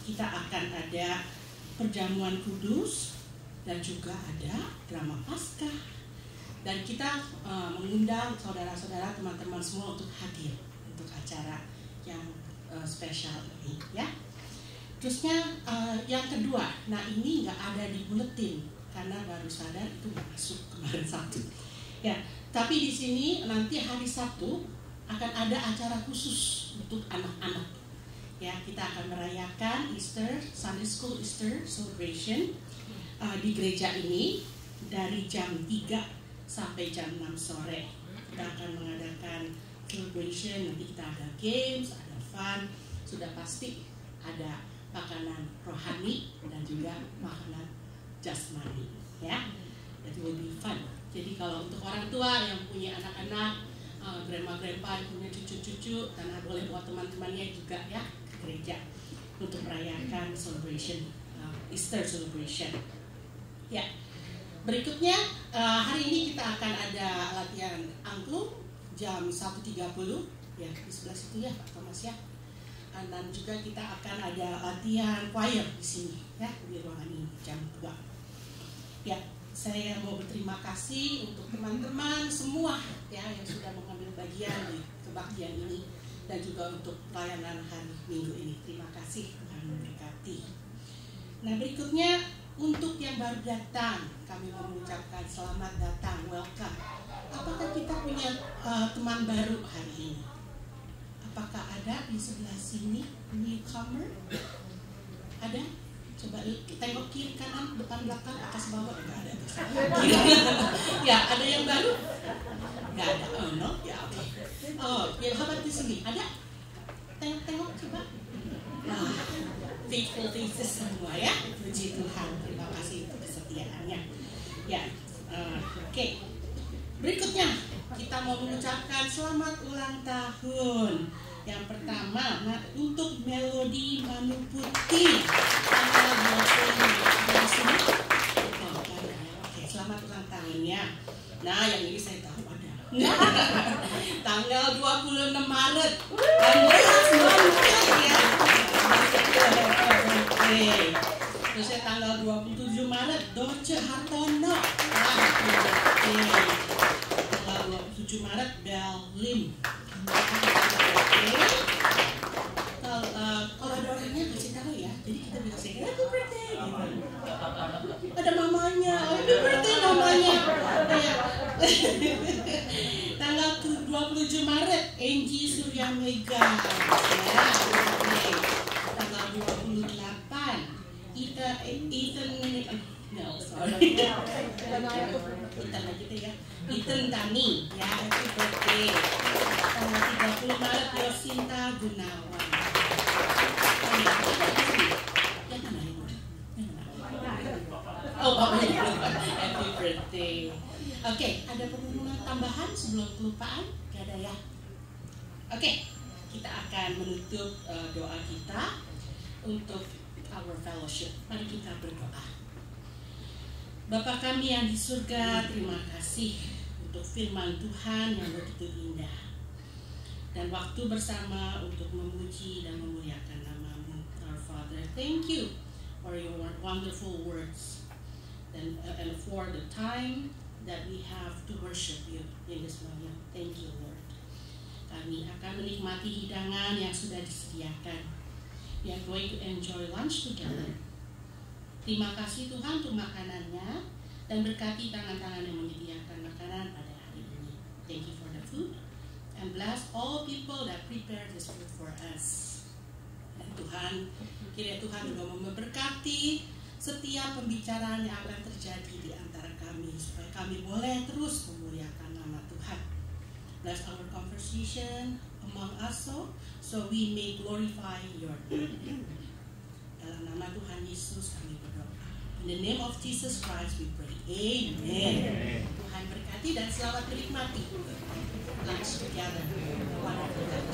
kita akan ada perjamuan kudus dan juga ada drama Paskah, dan kita mengundang saudara-saudara, teman-teman semua untuk hadir untuk acara yang spesial ini ya. Terusnya yang kedua, nah ini nggak ada di buletin karena baru sadar itu masuk kemarin Sabtu ya, tapi di sini nanti hari Sabtu akan ada acara khusus untuk anak-anak. Ya, kita akan merayakan Easter, Sunday School Easter Celebration di gereja ini dari jam 3 sampai jam 6 sore. Kita akan mengadakan celebration, nanti kita ada games, ada fun, sudah pasti ada makanan rohani dan juga makanan jasmani. Ya, it will be fun. Jadi kalau untuk orang tua yang punya anak-anak, grandma-grandpa yang punya cucu-cucu, karena boleh buat teman-temannya juga ya ke gereja untuk merayakan celebration Easter celebration. Ya, berikutnya hari ini kita akan ada latihan angklung jam 1.30 ya di sebelah situ ya Pak Thomas ya. Dan juga kita akan ada latihan choir di sini ya di ruangan ini jam 2. Ya. Saya mau berterima kasih untuk teman-teman semua ya yang sudah mengambil bagian di kebaktian ini dan juga untuk pelayanan hari Minggu ini. Terima kasih, Tuhan memberkati. Nah, berikutnya untuk yang baru datang, kami mau mengucapkan selamat datang, welcome. Apakah kita punya teman baru hari ini? Apakah ada di sebelah sini newcomer? Ada? Coba tengok kiri kanan depan belakang atas bawah, enggak ada. Ya, ada yang baru? Enggak ada. Oh no, ya oke. Oh, ya sahabat di sini ada? Tengok coba. Nah, faithful faces semua ya. Puji Tuhan. Terima kasih untuk kesetiaannya. Ya, oke. Berikutnya kita mau mengucapkan selamat ulang tahun. Yang pertama, nah, untuk Melody Manu Putih tanggal 25 Oke, selamat ulang tahunnya. Nah, yang ini saya tahu ada. Tanggal 26 Maret. Andreas Mantel ya. Oke. Terus tanggal 27 Maret Dorce Hartono. Oke. Tanggal 27 Maret Bel Lim. Kalau ada orangnya kasih tahu ya, jadi kita bisa say happy birthday gitu. Ada mamanya, happy birthday namanya. Ya. Tanggal 27 Maret Angie Surya Mega. Ya, okay. Tanggal 28 Ethan Dani ya, happy birthday. Tanggal 30 Maret Yosinta Gunawan. Yang mana ini? Oh, happy birthday. Oke, ada pengumuman tambahan sebelum kelupaan? Gak ada ya? Oke, kita akan menutup doa kita untuk our fellowship. Mari kita berdoa. Bapa kami yang di surga, terima kasih untuk firman Tuhan yang begitu indah dan waktu bersama untuk memuji dan memuliakan nama-Mu, our Father. Thank you for your wonderful words and for the time that we have to worship you in this moment. Thank you, Lord. Kami akan menikmati hidangan yang sudah disediakan. We are going to enjoy lunch together. Terima kasih Tuhan untuk makanannya dan berkati tangan-tangan yang menyediakan makanan pada hari ini. Thank you for the food and bless all people that prepare this food for us. Dan Tuhan, kiranya Tuhan juga memberkati setiap pembicaraan yang akan terjadi di antara kami supaya kami boleh terus memuliakan nama Tuhan. Bless our conversation among us so we may glorify your name. Dalam nama Tuhan Yesus kami berdoa. In the name of Jesus Christ we pray. Amen. Tuhan berkati dan selamat menikmati lunch together. Wonderful.